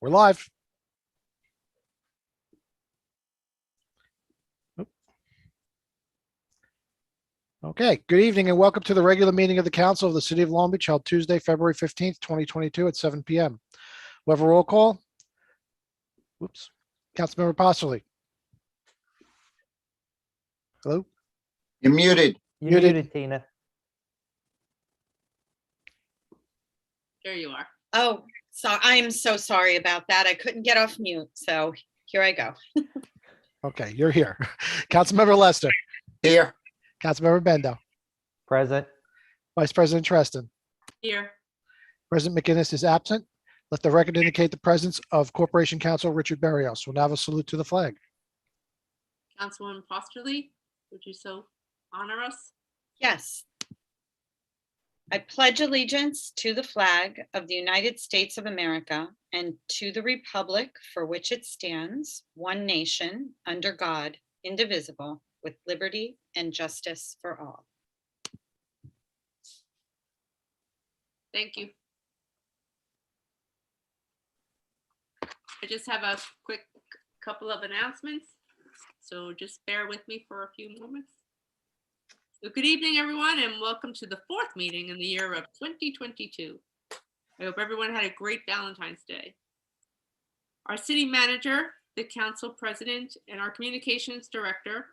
We're live. Oop. Okay, good evening and welcome to the regular meeting of the Council of the City of Long Beach held Tuesday, February 15th, 2022 at 7 p.m. We'll have a roll call. Whoops. Councilmember Postoli. Hello? You're muted. You're Muted. muted, Tina. There you are. Oh, so I am so sorry about that. I couldn't get off mute, so here I go. Okay, you're here. Councilmember Lester. Here. Councilmember Bendo. Present. Vice President Treston. Here. President McGinnis is absent. Let the record indicate the presence of Corporation Counsel Richard Berrios. We'll now have a salute to the flag. Councilwoman Fosterly, would you so honor us? Yes. I pledge allegiance to the flag of the United States of America and to the republic for which it stands, one nation, under God, indivisible, with liberty and justice for all. Thank you. I just have a quick couple of announcements, so just bear with me for a few moments. So good evening, everyone, and welcome to the fourth meeting in the year of 2022. I hope everyone had a great Valentine's Day. Our city manager, the council president, and our communications director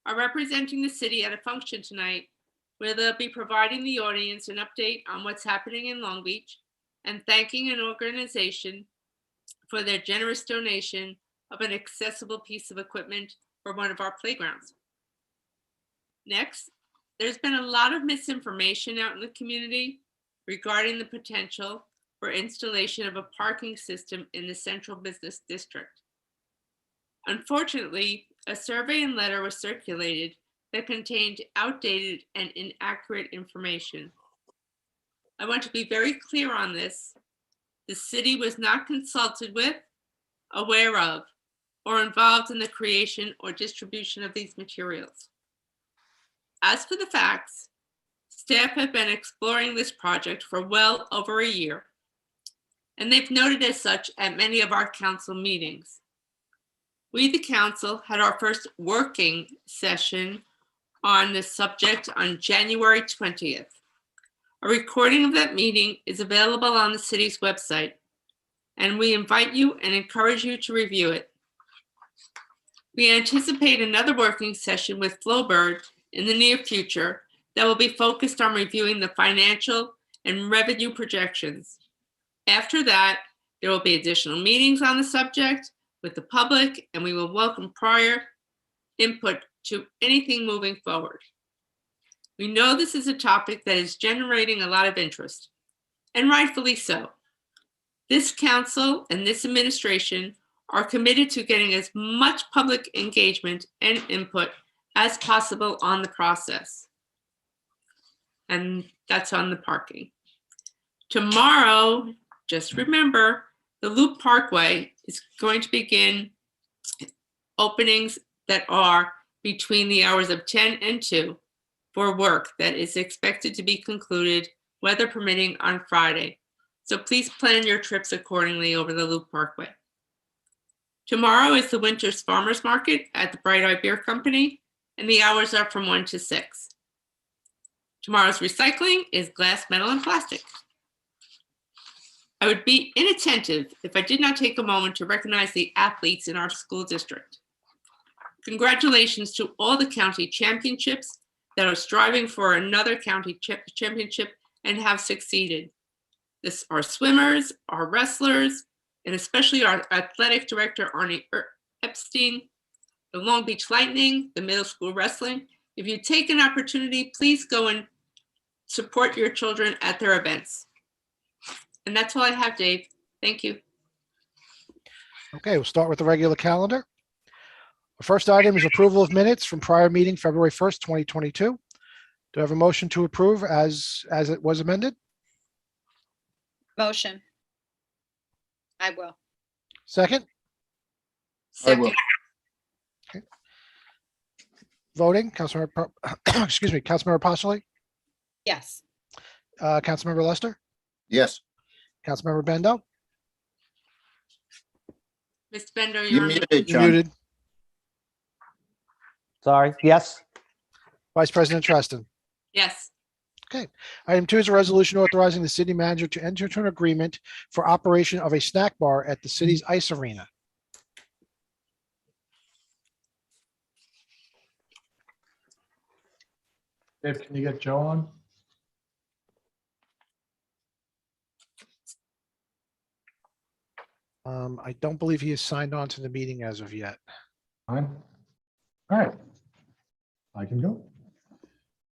are representing the city at a function tonight where they'll be providing the audience an update on what's happening in Long Beach and thanking an organization for their generous donation of an accessible piece of equipment for one of our playgrounds. Next, there's been a lot of misinformation out in the community regarding the potential for installation of a parking system in the central business district. Unfortunately, a survey and letter was circulated that contained outdated and inaccurate information. I want to be very clear on this. The city was not consulted with, aware of, or involved in the creation or distribution of these materials. As for the facts, staff have been exploring this project for well over a year, and they've noted as such at many of our council meetings. We, the council, had our first working session on this subject on January 20th. A recording of that meeting is available on the city's website, and we invite you and encourage you to review it. We anticipate another working session with Flowbird in the near future that will be focused on reviewing the financial and revenue projections. After that, there will be additional meetings on the subject with the public, and we will welcome prior input to anything moving forward. We know this is a topic that is generating a lot of interest, and rightfully so. This council and this administration are committed to getting as much public engagement and input as possible on the process. And that's on the parking. Tomorrow, just remember, the Loop Parkway is going to begin openings that are between the hours of 10 and 2 for work that is expected to be concluded, weather permitting, on Friday. So please plan your trips accordingly over the Loop Parkway. Tomorrow is the Winter's Farmers Market at the Bright Eye Beer Company, and the hours are from 1 to 6. Tomorrow's recycling is glass, metal, and plastic. I would be inattentive if I did not take a moment to recognize the athletes in our school district. Congratulations to all the county championships that are striving for another county championship and have succeeded. This are swimmers, our wrestlers, and especially our athletic director, Arnie Epstein, the Long Beach Lightning, the middle school wrestling. If you take an opportunity, please go and support your children at their events. And that's all I have, Dave. Thank you. Okay, we'll start with the regular calendar. The first item is approval of minutes from prior meeting, February 1st, 2022. Do I have a motion to approve as it was amended? Motion. I will. Second, I will. voting, Councilmember, excuse me, Councilmember Postoli, Yes. Councilmember Lester, Yes. Councilmember Bendo, Mr. Bender, You're you're muted, You're John. muted. Sorry, yes. Vice President Treston. yes. Item 2 is a resolution authorizing the city manager to enter into an agreement for operation of a snack bar at the city's ice arena. Dave, can you get Joe on? I don't believe he has signed on to the meeting as of yet. Fine. All right. I can go.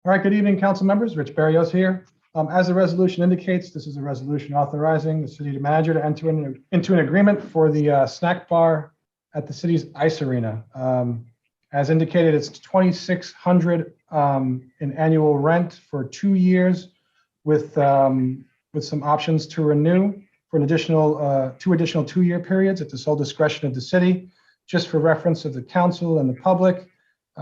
All right, good evening, council members. Rich Barrios here. As the resolution indicates, this is a resolution authorizing the city manager to enter into an agreement for the snack bar at the city's ice arena. As indicated, it's $2,600 in annual rent for 2 years with some options to renew for an additional 2 additional 2-year periods at the sole discretion of the city. Just for reference of the council and the public,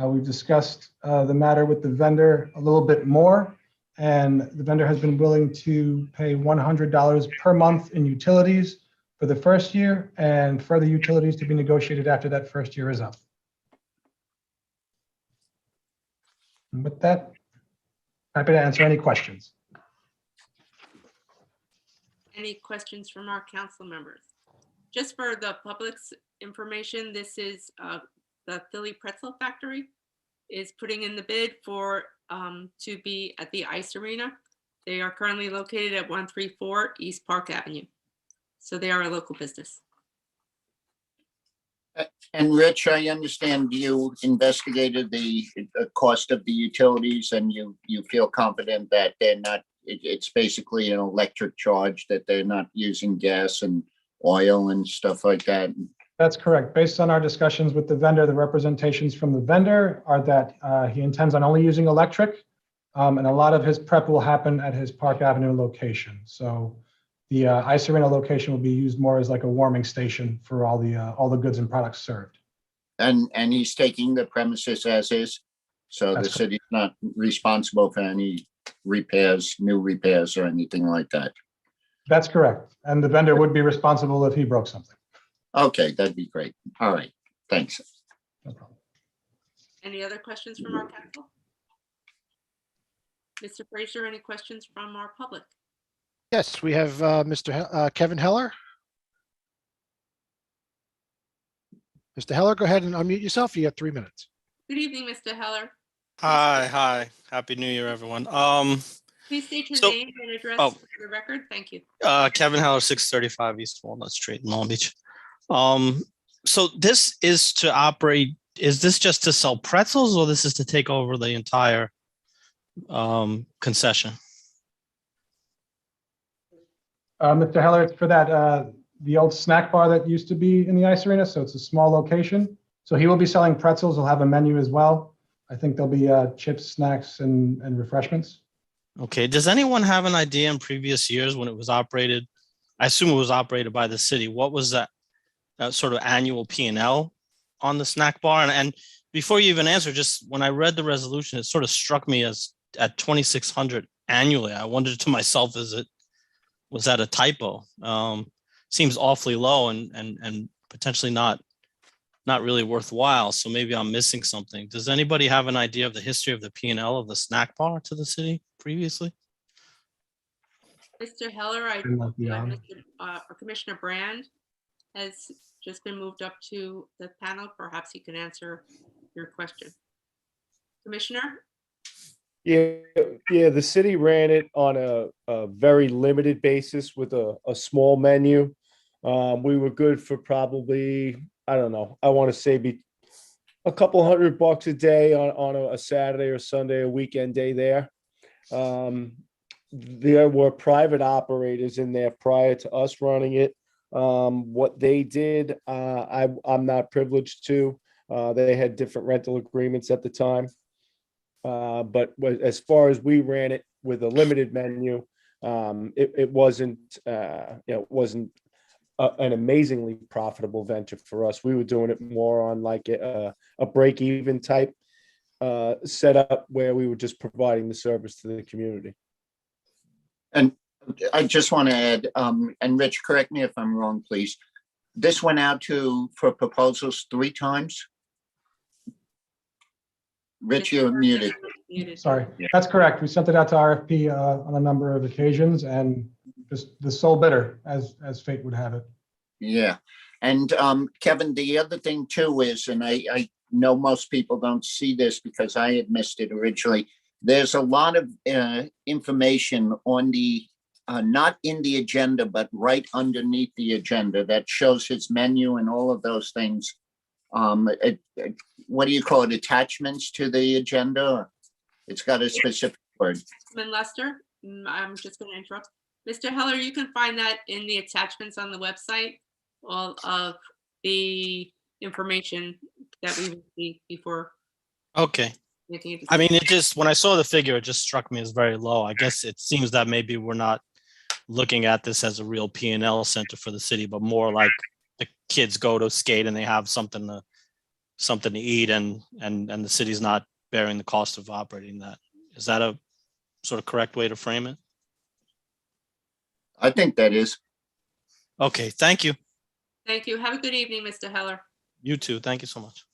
we've discussed the matter with the vendor a little bit more, and the vendor has been willing to pay $100 per month in utilities for the first year, and further utilities to be negotiated after that first year is up. And with that, happy to answer any questions. Any questions from our council members? Just for the public's information, this is the Philly Pretzel Factory is putting in the bid for to be at the ice arena. They are currently located at 134 East Park Avenue. So they are a local business. And Rich, I understand you investigated the cost of the utilities and you feel confident that they're not, it's basically an electric charge, that they're not using gas and oil and stuff like that. That's correct. Based on our discussions with the vendor, the representations from the vendor are that he intends on only using electric, and a lot of his prep will happen at his Park Avenue location. So the ice arena location will be used more as like a warming station for all the goods and products served. And he's taking the premises as is, so the That's correct. city's not responsible for any repairs, new repairs or anything like that. That's correct. And the vendor would be responsible if he broke something. Okay, that'd be great. All right, thanks. No problem. Any other questions from our council? Mr. Fraser, any questions from our public? Yes, we have Kevin Heller. Mr. Heller, go ahead and unmute yourself. You got 3 minutes. Good evening, Mr. Heller. Hi. Happy New Year, everyone. Please state your So- name and address oh. for the record. Thank you. Kevin Heller, 635 East Walnut Street in Long Beach. So this is to operate, is this just to sell pretzels or this is to take over the entire concession? Mr. Heller, it's for that, the old snack bar that used to be in the ice arena. So it's a small location. So he will be selling pretzels. He'll have a menu as well. I think there'll be chips, snacks, and refreshments. Okay, does anyone have an idea in previous years when it was operated? I assume it was operated by the city. What was that sort of annual P&L on the snack bar? And before you even answer, just when I read the resolution, it sort of struck me as at $2,600 annually. I wondered to myself, was that a typo? Seems awfully low and potentially not really worthwhile. So maybe I'm missing something. Does anybody have an idea of the history of the P&L of the snack bar to the city previously? Mr. Heller, I Didn't like the Commissioner Brand has just been moved up to the panel. Perhaps he can answer your question. Commissioner? Yeah, the city ran it on a very limited basis with a small menu. We were good for probably, I don't know, I want to say a couple $100 a day on a Saturday or Sunday, a weekend day there. There were private operators in there prior to us running it. What they did, I'm not privileged to. They had different rental agreements at the time. But as far as we ran it with a limited menu, it wasn't, it wasn't an amazingly profitable venture for us. We were doing it more on like a break-even type setup where we were just providing the service to the community. And I just want to add, and Rich, correct me if I'm wrong, please. this went out for proposals 3 times? Rich, you're muted. Muted. Sorry, Yeah. that's correct. We sent it out to RFP on a number of occasions and just the sole bidder, as fate would have it. Yeah. And Kevin, the other thing too is, and I know most people don't see this because I had missed it originally. There's a lot of information on the, not in the agenda, but right underneath the agenda that shows his menu and all of those things. What do you call it? Attachments to the agenda? It's got a specific word. Councilman Lester, I'm just going to interrupt. Mr. Heller, you can find that in the attachments on the website, all of the information that we received before Okay. making a I decision. mean, it just, when I saw the figure, it just struck me as very low. I guess it seems that maybe we're not looking at this as a real P&L center for the city, but more like the kids go to skate and they have something to eat and the city's not bearing the cost of operating that. Is that a sort of correct way to frame it? I think that is. Okay, thank you. Thank you. Have a good evening, Mr. Heller. You too. Thank you so much.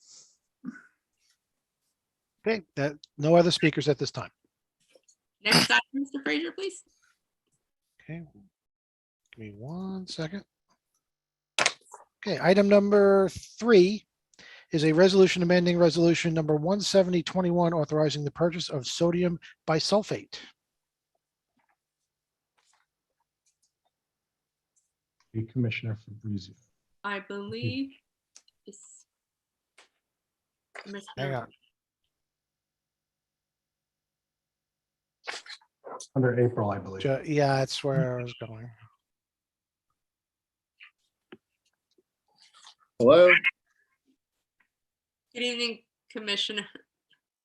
Okay, no other speakers at this time. Next item, Mr. Frazier, please. Okay. Give me 1 second. Okay, item number 3 is a resolution amending resolution number 17021, authorizing the purchase of sodium bisulfate. The Commissioner Fabrizio. I believe it's Hang Mr. on. Under April, I believe. Yeah, that's where I was going. Hello, Good evening, Commissioner.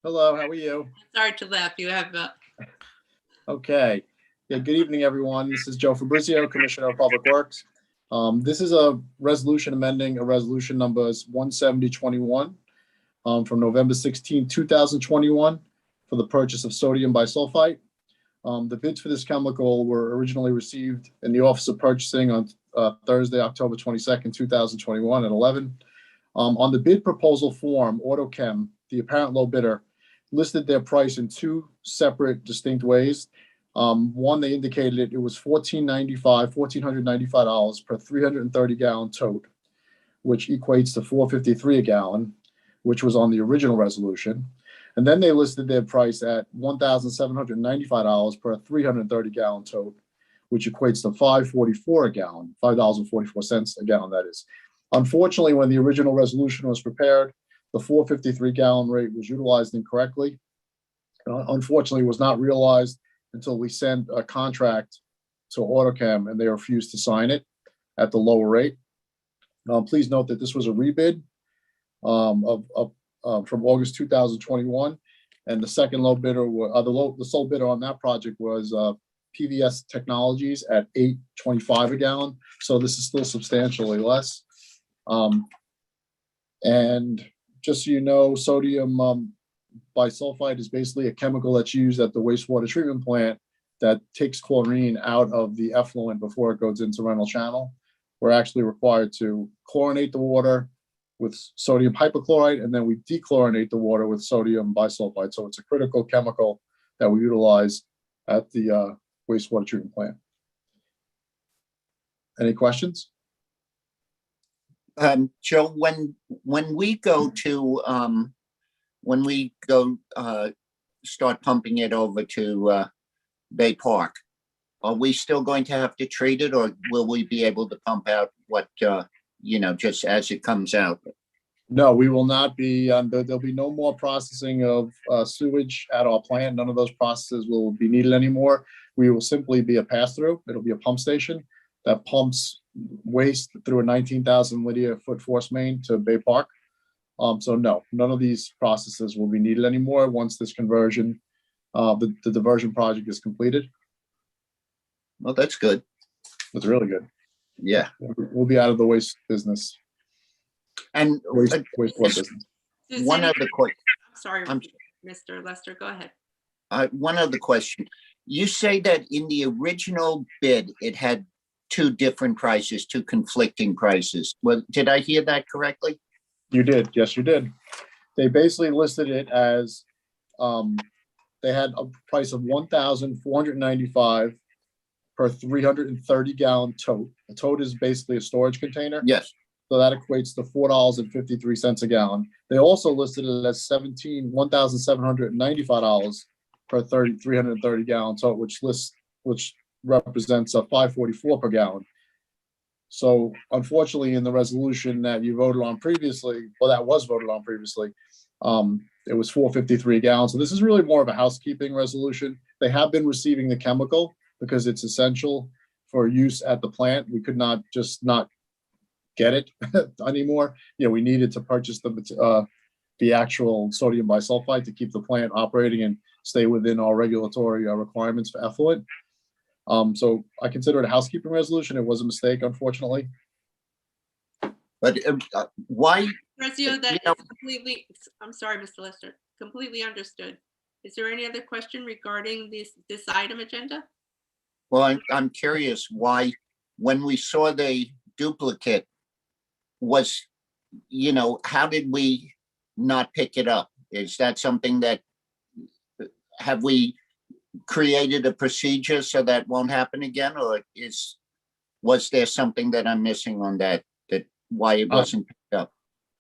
hello, how are you? Sorry to laugh. You have Okay. Yeah, good evening, everyone. This is Joe Fabrizio, Commissioner of Public Works. This is a resolution amending a resolution numbers 17021 from November 16, 2021 for the purchase of sodium bisulfite. The bids for this chemical were originally received in the Office of Purchasing on Thursday, October 22nd, 2021 at 11. On the bid proposal form, AutoChem, the apparent low bidder, listed their price in 2 separate distinct ways. One, they indicated it was $1,495 per 330 gallon tote, which equates to $4.53 a gallon, which was on the original resolution. And then they listed their price at $1,795 per 330 gallon tote, which equates to $5.44 a gallon, $5.44 a gallon, that is. Unfortunately, when the original resolution was prepared, the 4.53 gallon rate was utilized incorrectly. Unfortunately, it was not realized until we sent a contract to AutoChem and they refused to sign it at the lower rate. Please note that this was a rebid from August 2021, and the second low bidder, the sole bidder on that project was PVS Technologies at $8.25 a gallon. So this is still substantially less. And just so you know, sodium bisulfite is basically a chemical that's used at the wastewater treatment plant that takes chlorine out of the effluent before it goes into Reynolds Channel. We're actually required to chlorinate the water with sodium hypochlorite, and then we dechlorinate the water with sodium bisulfite. So it's a critical chemical that we utilize at the wastewater treatment plant. Any questions? Joe, when we go start pumping it over to Bay Park, are we still going to have to treat it, or will we be able to pump out what just as it comes out? No, we will not be. There'll be no more processing of sewage at our plant. None of those processes will be needed anymore. We will simply be a pass-through. It'll be a pump station that pumps waste through a 19,000 linear foot force main to Bay Park. So no, none of these processes will be needed anymore once this conversion, the diversion project is completed. Well, that's good. It's really good. Yeah. We'll be out of the waste business, And wastewater business. one other question. Sorry, I'm- Mr. Lester, go ahead. One other question. You say that in the original bid, it had two different prices, two conflicting prices. Well, did I hear that correctly? You did. Yes, you did. They basically listed it as, they had a price of 1,495 per 330 gallon tote. A tote is basically a storage container. Yes. So that equates to $4.53 a gallon. They also listed it as $1,795 per 330 gallon tote, which represents a $5.44 per gallon. So unfortunately, in the resolution that you voted on previously, well, that was voted on previously, it was $4.53 a gallon. So this is really more of a housekeeping resolution. They have been receiving the chemical because it's essential for use at the plant. We could not just not get it anymore. We needed to purchase the actual sodium bisulfite to keep the plant operating and stay within our regulatory requirements for effluent. So I consider it a housekeeping resolution. It was a mistake, unfortunately. But why? Prezio, that is completely, I'm sorry, Mr. Lester, completely understood. Is there any other question regarding this item agenda? Well, I'm curious why, when we saw the duplicate, was, how did we not pick it up? Is that something that, have we created a procedure so that won't happen again? Or was there something that I'm missing on that why it wasn't picked up?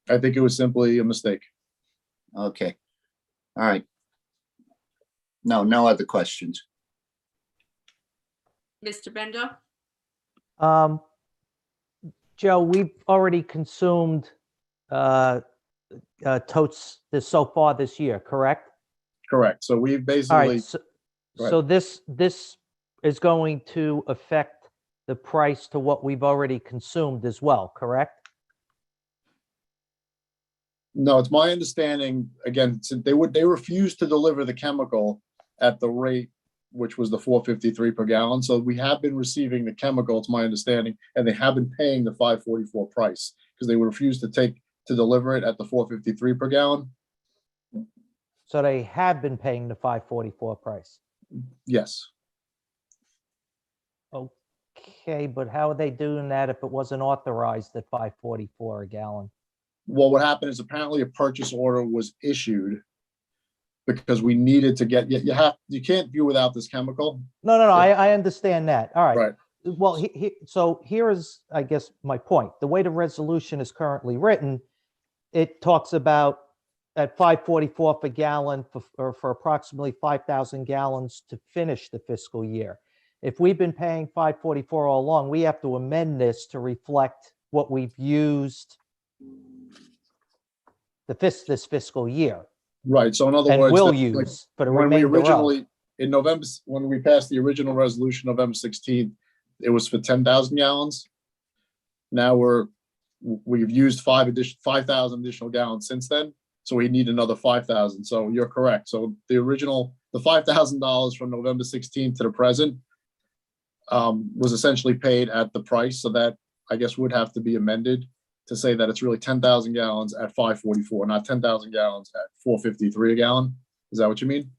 I think it was simply a mistake. Okay. All right. No other questions. Mr. Bendo? Joe, we've already consumed totes so far this year, correct? Correct. So we All basically, right. Go ahead. So this is going to affect the price to what we've already consumed as well, correct? no, it's my understanding, again, they refused to deliver the chemical at the rate, which was the $4.53 per gallon. So we have been receiving the chemical, it's my understanding, and they have been paying the $5.44 price because they refused to deliver it at the $4.53 per gallon. So they have been paying the $5.44 price. Yes. Okay, but how are they doing that if it wasn't authorized at $5.44 a gallon? Well, what happened is apparently a purchase order was issued because we needed to get, you can't view without this chemical. No, I understand that. All right. Right. Well, so here is, I guess, my point. The way the resolution is currently written, it talks about at $5.44 per gallon for approximately 5,000 gallons to finish the fiscal year. If we've been paying $5.44 all along, we have to amend this to reflect what we've used this fiscal year Right. So in other and words, will like, use for the when we remainder of. originally, in November, when we passed the original resolution, November 16th, it was for 10,000 gallons. Now we've used 5,000 additional gallons since then. So we need another 5,000. So you're correct. So the $5,000 from November 16th to the present was essentially paid at the price. So that, I guess, would have to be amended to say that it's really 10,000 gallons at $5.44, not 10,000 gallons at $4.53 a gallon. Is that what you mean?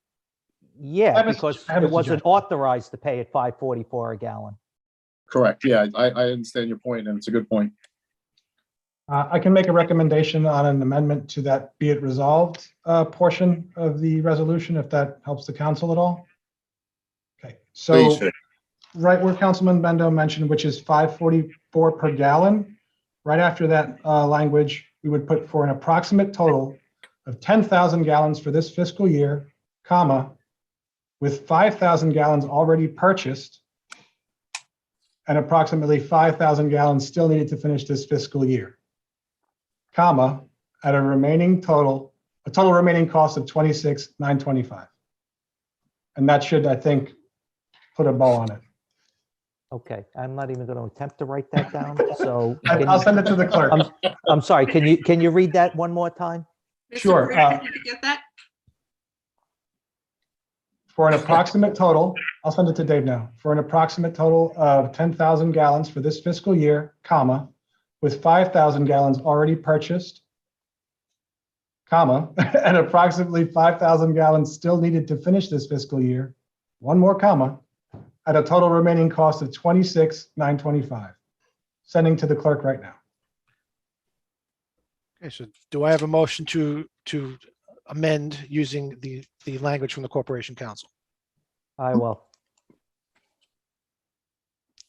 Yeah, I because have a it wasn't suggestion. authorized to pay at $5.44 a gallon. Correct. Yeah, I understand your point, and it's a good point. I can make a recommendation on an amendment to that be it resolved portion of the resolution, if that helps the council at all. Okay, so Please, sir. right where Councilman Bendo mentioned, which is $5.44 per gallon, right after that language, we would put for an approximate total of 10,000 gallons for this fiscal year, comma, with 5,000 gallons already purchased and approximately 5,000 gallons still needed to finish this fiscal year, comma, at a total remaining cost of $26,925. And that should, I think, put a bow on it. Okay, I'm not even going to attempt to write that down. So I'll send it to the clerk. I'm sorry. Can you read that one more time? Mr. Sure, Prezio, did you get that? For an approximate total, I'll send it to Dave now, for an approximate total of 10,000 gallons for this fiscal year, comma, with 5,000 gallons already purchased, comma, and approximately 5,000 gallons still needed to finish this fiscal year, one more comma, at a total remaining cost of $26,925. Sending to the clerk right now. Okay, so do I have a motion to amend using the language from the Corporation Council? I will.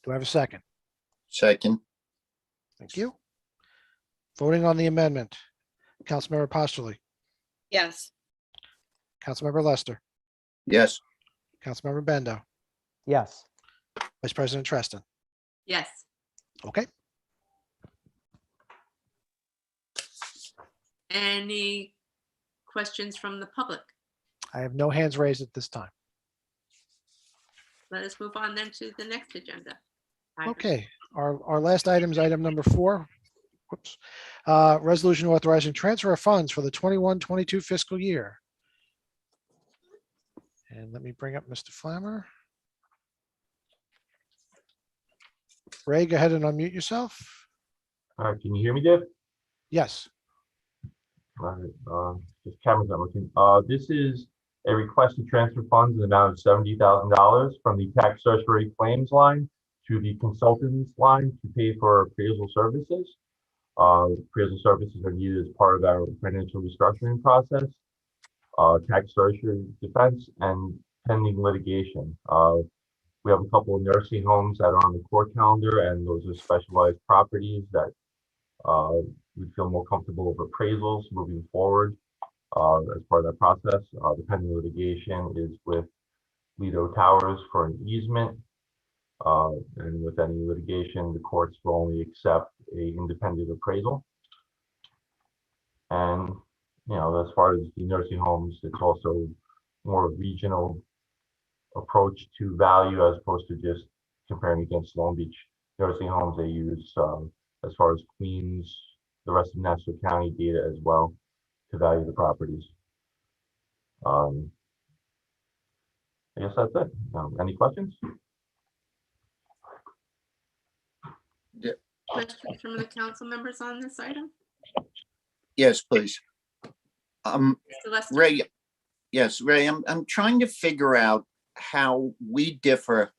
Do I have a second? Second, Thank you. Voting on the amendment. Councilmember Postoli, Yes. Councilmember Lester, yes. Councilmember Bendo, Yes. Vice President Treston. Yes. Okay, Any questions from the public? I have no hands raised at this time. Let us move on then to the next agenda. item. Okay, our last item is item number 4. Whoops. Resolution authorizing transfer of funds for the 21-22 fiscal year. And let me bring up Mr. Flammer. Ray, go ahead and unmute yourself. All right, can you hear me, Dave? Yes. All right, this camera's not working. This is a request to transfer funds in the amount of $70,000 from the tax surcharge claims line to the consultants line to pay for appraisal services. Appraisal services are needed as part of our financial restructuring process, tax surcharge defense, and pending litigation. We have a couple of nursing homes that are on the court calendar, and those are specialized properties that we feel more comfortable with appraisals moving forward as part of that process. The pending litigation is with Lido Towers for an easement. And with any litigation, the courts will only accept a independent appraisal. And, you know, as far as the nursing homes, it's also more regional approach to value as opposed to just comparing against Long Beach nursing homes. They use, as far as Queens, the rest of Nassau County data as well to value the properties. I guess that's it. Any questions? Questions from the council members on this item? Yes, please. Mr. Lester? Ray, yes, Ray, I'm trying to figure out how we differ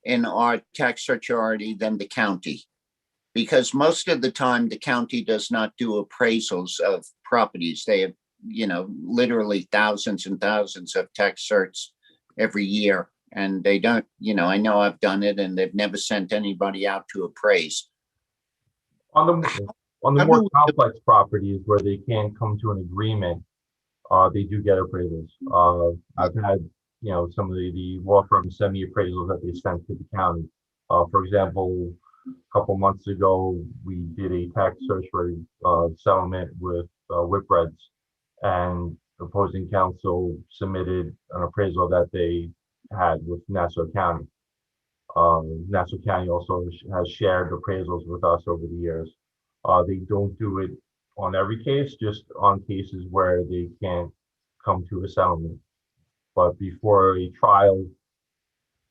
in our tax surcharge than the county. Because most of the time, the county does not do appraisals of properties. They have, you know, literally thousands and thousands of tax certs every year. And they don't, you know, I know I've done it and they've never sent anybody out to appraise. On the How more do- complex properties where they can't come to an agreement, they do get appraisals. I've had, you know, some of the law firms send me appraisals that they sent to the county. For example, a couple months ago, we did a tax surcharge settlement with Whitbreads, and opposing counsel submitted an appraisal that they had with Nassau County. Nassau County also has shared appraisals with us over the years. They don't do it on every case, just on cases where they can't come to a settlement. But before a trial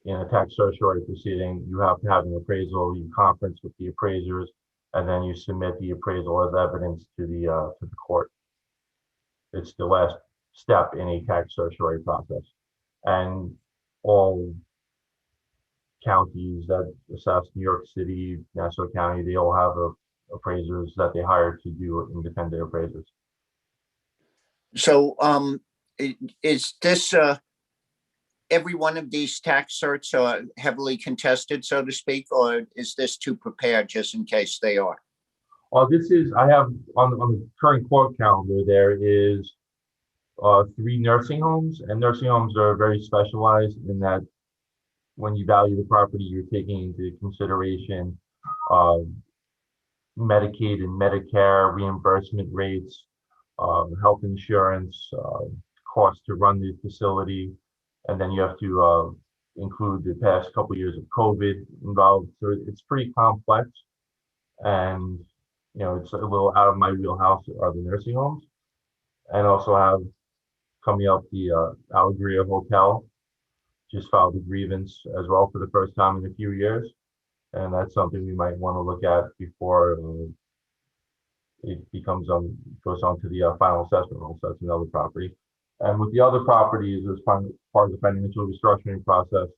in a tax surcharge proceeding, you have to have an appraisal, you conference with the appraisers, and then you submit the appraisal as evidence to the court. It's the last step in a tax surcharge process. And all counties that assess New York City, Nassau County, they all have appraisers that they hire to do independent appraisers. So is this, every one of these tax certs are heavily contested, so to speak, or is this to prepare just in case they are? Well, this is, I have on the current court calendar, there is 3 nursing homes, and nursing homes are very specialized in that when you value the property, you're taking into consideration Medicaid and Medicare reimbursement rates, health insurance, cost to run the facility, and then you have to include the past couple of years of COVID involved. So it's pretty complex, and you know, it's a little out of my wheelhouse are the nursing homes, and also have coming up the Allegria Hotel. Just filed a grievance as well for the first time in a few years. And that's something we might want to look at before it goes on to the final assessment roll. So that's another property. And with the other properties, as part of the financial restructuring process,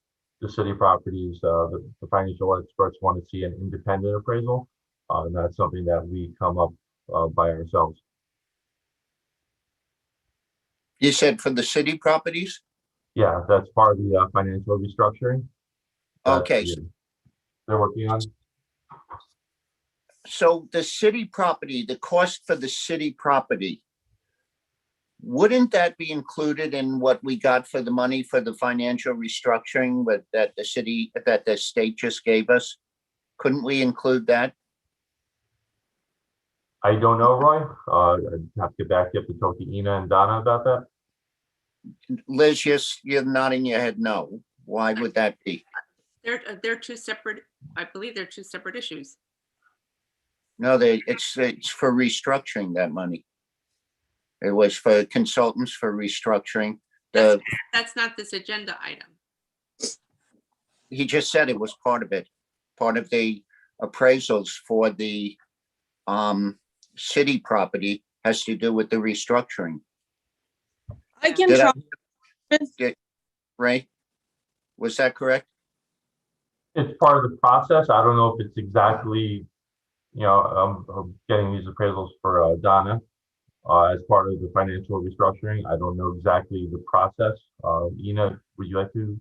the city properties, the financial experts want to see an independent appraisal. And that's something that we come up by ourselves. You said for the city properties? Yeah, that's part of the financial restructuring. that, Okay, yeah, they're working on. so the city property, the cost for the city property, wouldn't that be included in what we got for the money for the financial restructuring that the state just gave us? Couldn't we include that? I don't know, Roy. I'd have to get back. You have to talk to Ina and Donna about that. Liz, you're nodding your head no. Why would that be? They're two separate, I believe they're two separate issues. No, it's for restructuring that money. It was for consultants for restructuring. That's not this agenda item. He just said it was part of it, part of the appraisals for the city property has to do with the restructuring. I can Did I- try. Ray, was that correct? It's part of the process. I don't know if it's exactly, I'm getting these appraisals for Donna as part of the financial restructuring. I don't know exactly the process. Ina, would you like to?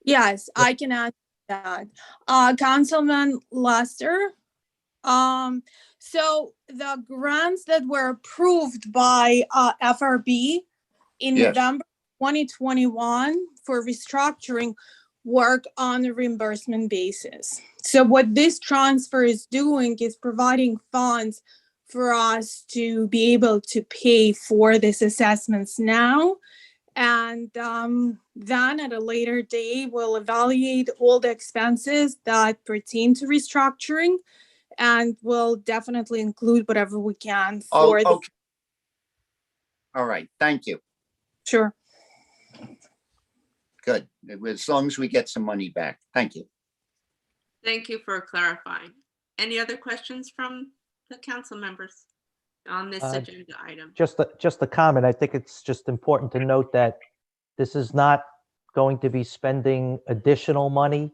Yes, I can answer that. Councilman Lester. So the grants that were approved by FRB in Yes. November 2021 for restructuring work on a reimbursement basis. So what this transfer is doing is providing funds for us to be able to pay for these assessments now. And then at a later date, we'll evaluate all the expenses that pertain to restructuring, and we'll definitely include whatever we can Oh, for the. okay. All right, thank you. Sure. Good. As long as we get some money back. Thank you. Thank you for clarifying. Any other questions from the council members on this agenda item? Just a comment. I think it's just important to note that this is not going to be spending additional money.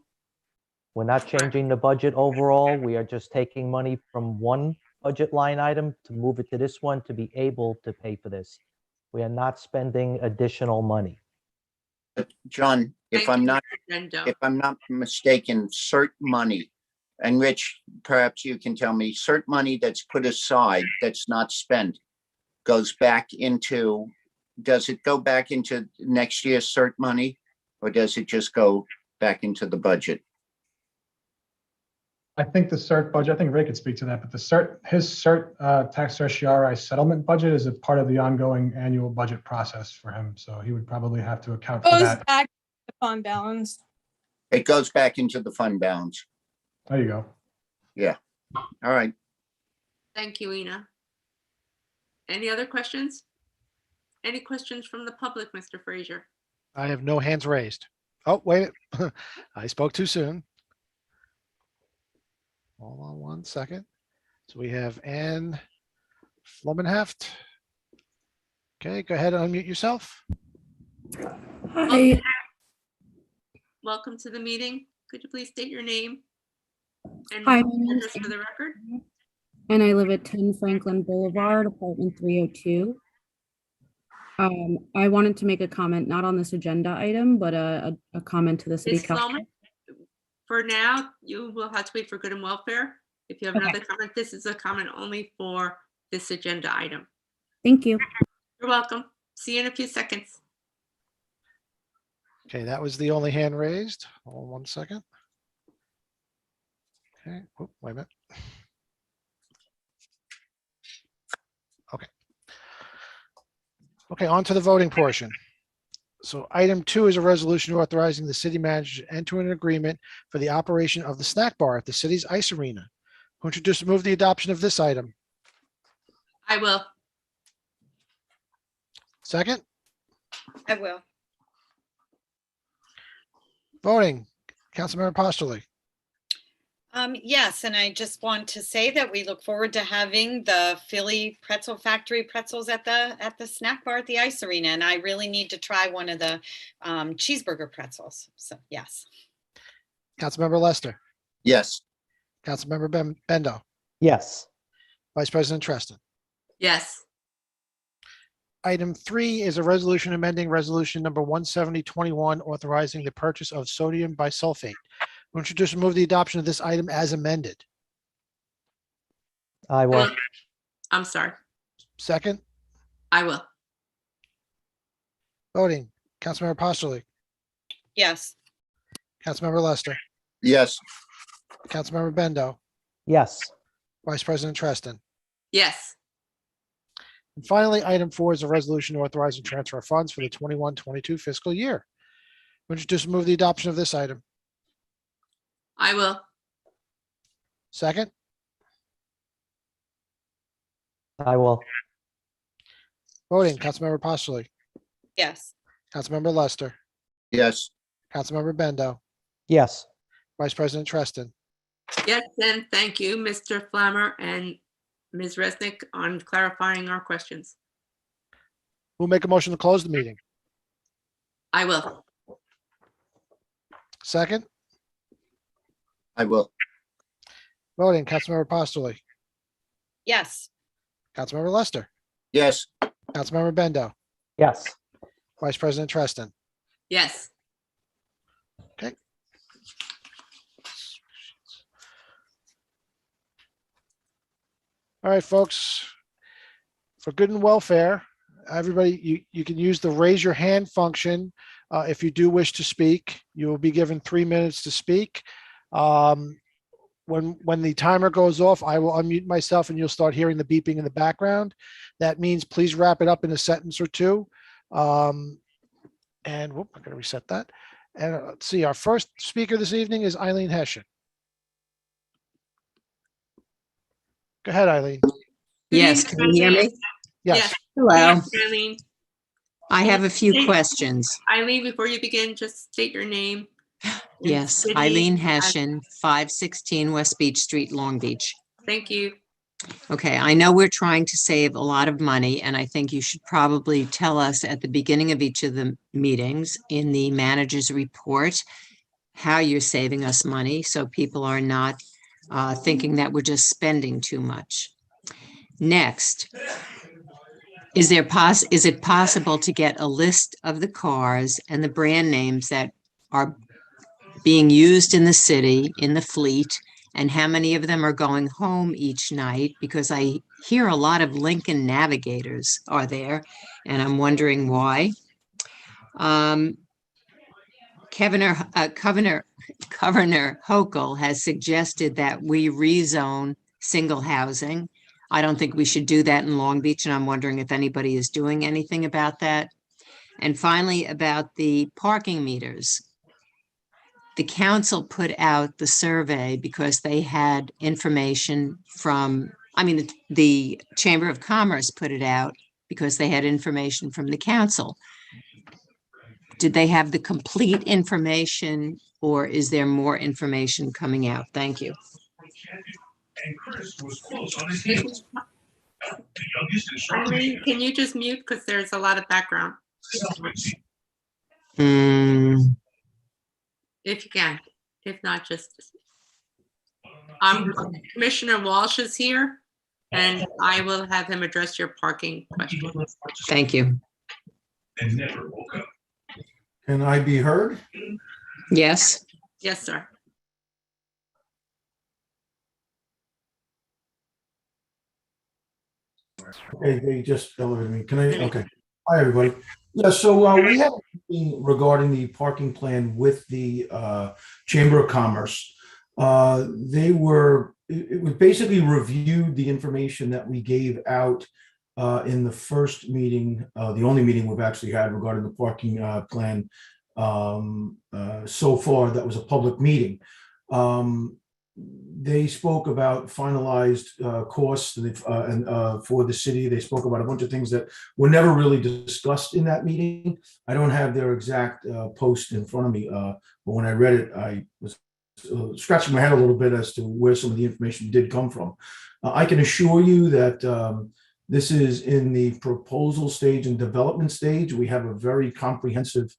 We're not changing the budget overall. We are just taking money from one budget line item to move it to this one to be able to pay for this. We are not spending additional money. John, if Thank I'm you, not Mr. Gendo. if I'm not mistaken, cert money, and Rich, perhaps you can tell me, cert money that's put aside, that's not spent, goes back into, does it go back into next year's cert money? Or does it just go back into the budget? I think the CERT budget, I think Ray could speak to that, but his CERT tax certiorari settlement budget is a part of the ongoing annual budget process for him. So he would probably have to account for Goes that. back to the fund balance. It goes back into the fund balance. There you go. All right. Thank you, Ina. Any other questions? Any questions from the public, Mr. Frazier? I have no hands raised. Oh, wait, I spoke too soon. Hold on one second. So we have Ann Flomenheft. Okay, go ahead and unmute yourself. Hi, Welcome to the meeting. Could you please state your name and Hi, my name is address for the record? and I live at 10 Franklin Boulevard, apartment 302. I wanted to make a comment, not on this agenda item, but a comment to the city Ms. council. Sloman, for now, you will have to wait for good and welfare. If you have Okay. another comment, this is a comment only for this agenda item. Thank you. You're welcome. See you in a few seconds. Okay, that was the only hand raised. Hold on one second. Okay, oh, wait a minute. Okay. Okay, on to the voting portion. So item 2 is a resolution authorizing the city manager to enter an agreement for the operation of the snack bar at the city's ice arena. Who introduced and move the adoption of this item? I will. Second, I will. voting, Councilmember Postoli, Yes, and I just want to say that we look forward to having the Philly Pretzel Factory pretzels at the snack bar at the Ice Arena. And I really need to try one of the cheeseburger pretzels. So yes. Councilmember Lester, Yes. Councilmember Bendo, Yes. Vice President Treston. yes, Item 3 is a resolution amending resolution number 17021, authorizing the purchase of sodium bisulfate. Who introduce and move the adoption of this item as amended? I will. I'm sorry. Second, I will. voting, Councilmember Postoli, Yes. Councilmember Lester, Yes. Councilmember Bendo, Yes. Vice President Treston. Yes, And finally, item 4 is a resolution authorizing transfer of funds for the 21-22 fiscal year. Who introduce and move the adoption of this item? I will. Second, I will. voting, Councilmember Postoli, Yes. Councilmember Lester, Yes. Councilmember Bendo, Yes. Vice President Treston. Yes, and thank you, Mr. Flammer and Ms. Resnick, on clarifying our questions. Who will make a motion to close the meeting? I will. Second, I will. voting, Councilmember Postoli, Yes. Councilmember Lester, Yes. Councilmember Bendo, Yes. Vice President Treston. Yes, All right, folks. For good and welfare, everybody, you can use the raise your hand function. If you do wish to speak, you will be given 3 minutes to speak. When the timer goes off, I will unmute myself and you'll start hearing the beeping in the background. That means please wrap it up in a sentence or two. And whoop, I'm going to reset that. And let's see, our first speaker this evening is Eileen Hessian. Go ahead, Eileen. Good Yes, evening, can you hear me? Eileen. Yes. Hello, Eileen. I have a few questions. Eileen, before you begin, just state your name. and Yes, city. Eileen Hessian, 516 West Beach Street, Long Beach. Thank you. Okay, I know we're trying to save a lot of money, and I think you should probably tell us at the beginning of each of the meetings in the manager's report how you're saving us money, so people are not thinking that we're just spending too much. Next, is it possible to get a list of the cars and the brand names that are being used in the city, in the fleet, and how many of them are going home each night? Because I hear a lot of Lincoln Navigators are there, and I'm wondering why. Governor Hochul has suggested that we rezone single housing. I don't think we should do that in Long Beach, and I'm wondering if anybody is doing anything about that. And finally, about the parking meters. The council put out the survey because they had information from, the Chamber of Commerce put it out because they had information from the council. Did they have the complete information, or is there more information coming out? Thank you. Eileen, can you just mute because there's a lot of background, if you can. If not, just. Commissioner Walsh is here, and I will have him address your parking question. Thank you. Can I be heard? Yes. Yes, sir. Okay, they just delivered me. Can I? Okay. Hi, everybody. Yeah, so we had a meeting regarding the parking plan with the Chamber of Commerce. It was basically reviewed the information that we gave out in the first meeting, the only meeting we've actually had regarding the parking plan so far that was a public meeting. They spoke about finalized costs for the city. They spoke about a bunch of things that were never really discussed in that meeting. I don't have their exact post in front of me, but when I read it, I was scratching my head a little bit as to where some of the information did come from. I can assure you that this is in the proposal stage and development stage. We have a very comprehensive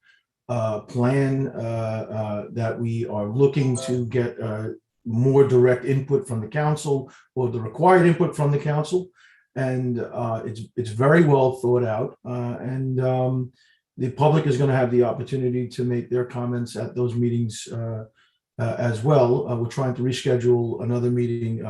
plan that we are looking to get more direct input from the council, or the required input from the council. And it's very well thought out. And the public is going to have the opportunity to make their comments at those meetings as well. We're trying to reschedule another meeting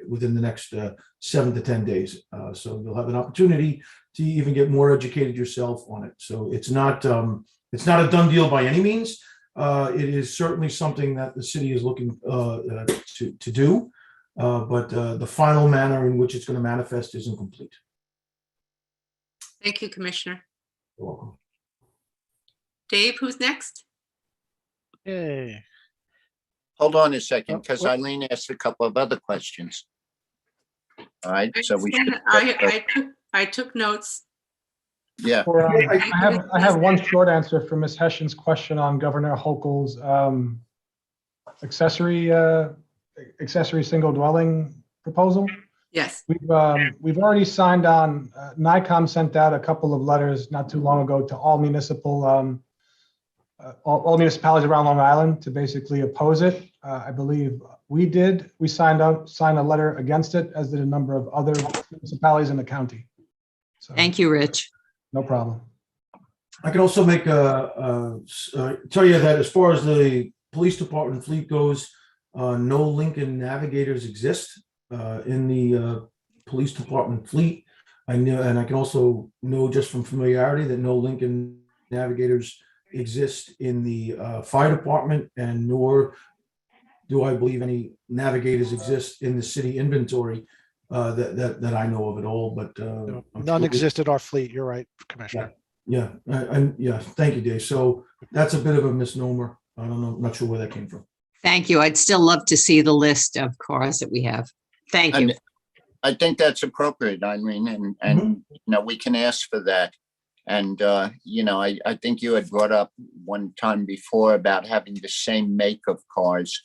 within the next 7 to 10 days. So you'll have an opportunity to even get more educated yourself on it. So it's not a done deal by any means. It is certainly something that the city is looking to do, but the final manner in which it's going to manifest isn't complete. Thank you, Commissioner. You're welcome. Dave, who's next? Okay. Hold on a second, Oh, because what? Eileen asked a couple of other questions. All right, so we should, I took notes. yeah, I have one short answer for Ms. Hessian's question on Governor Hochul's accessory single dwelling proposal. Yes. We've already signed on. NICOM sent out a couple of letters not too long ago to all municipalities around Long Island to basically oppose it. I believe we did. We signed a letter against it, as did a number of other municipalities in the county. So, Thank you, Rich. no problem. I can also make tell you that as far as the police department fleet goes, no Lincoln Navigators exist in the police department fleet. I know, and I can also know just from familiarity that no Lincoln Navigators exist in the fire department, and nor do I believe any Navigators exist in the city inventory that I know of at all. But None exist in our fleet. You're right, Commissioner. Yeah, and yeah, thank you, Dave. So that's a bit of a misnomer. I don't know, I'm not sure where that came from. Thank you. I'd still love to see the list of cars that we have. Thank you. and I think that's appropriate, Eileen, and you know, we can ask for that. And you know, I think you had brought up one time before about having the same make of cars.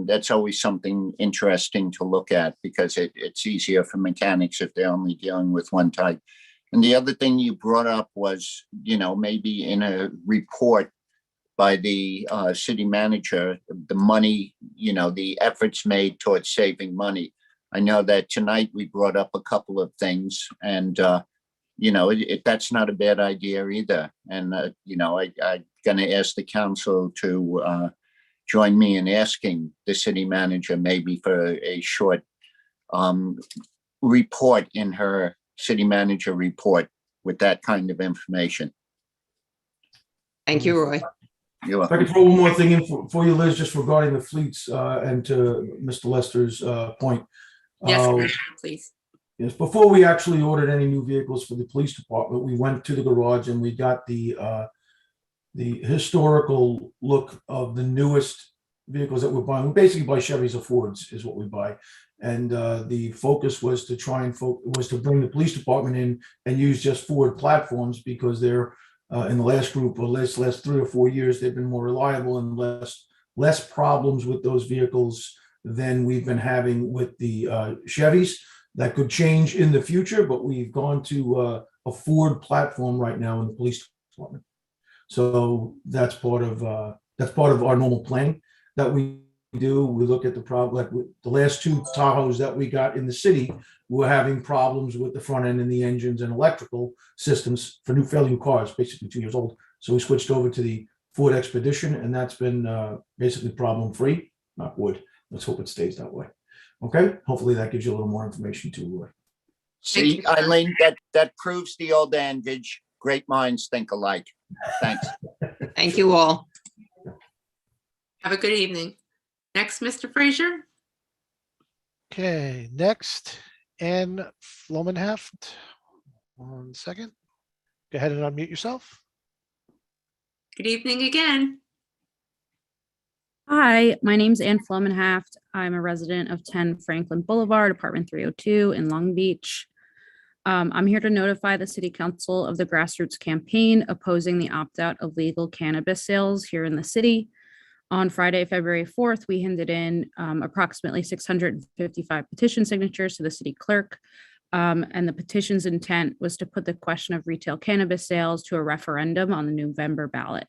That's always something interesting to look at, because it's easier for mechanics if they're only dealing with one type. And the other thing you brought up was, you know, maybe in a report by the city manager, the money, you know, the efforts made towards saving money. I know that tonight we brought up a couple of things, and you know, that's not a bad idea either. And you know, I'm going to ask the council to join me in asking the city manager maybe for a short report in her city manager report with that kind of information. Thank you, Roy. You're If I welcome. could throw one more thing in for you, Liz, just regarding the fleets and to Mr. Lester's point. Yes, Commissioner, please. Yes, before we actually ordered any new vehicles for the police department, we went to the garage and we got the historical look of the newest vehicles that we're buying. We basically buy Chevys or Fords is what we buy. And the focus was to try and bring the police department in and use just Ford platforms, because they're in the last group, or last 3 or 4 years, they've been more reliable and less problems with those vehicles than we've been having with the Chevys. That could change in the future, but we've gone to a Ford platform right now in the police department. So that's part of our normal planning that we do. We look at the problem, like with the last 2 Tahoes that we got in the city, we're having problems with the front end and the engines and electrical systems for fairly new cars, basically 2 years old. So we switched over to the Ford Expedition, and that's been basically problem free. Knock wood. Let's hope it stays that way. Okay. Hopefully that gives you a little more information too. See, Eileen, that proves the old adage, great minds think alike. Thanks. Thank you all. Have a good evening. Next, Mr. Frazier. Okay, next, Ann Flomenhaft. 1 second. Go ahead and unmute yourself. Good evening again. Hi, my name's Ann Flomenhaft. I'm a resident of 10 Franklin Boulevard, apartment 302 in Long Beach. I'm here to notify the City Council of the grassroots campaign opposing the opt-out of legal cannabis sales here in the city. On Friday, February 4th, we handed in approximately 655 petition signatures to the city clerk. And the petition's intent was to put the question of retail cannabis sales to a referendum on the November ballot.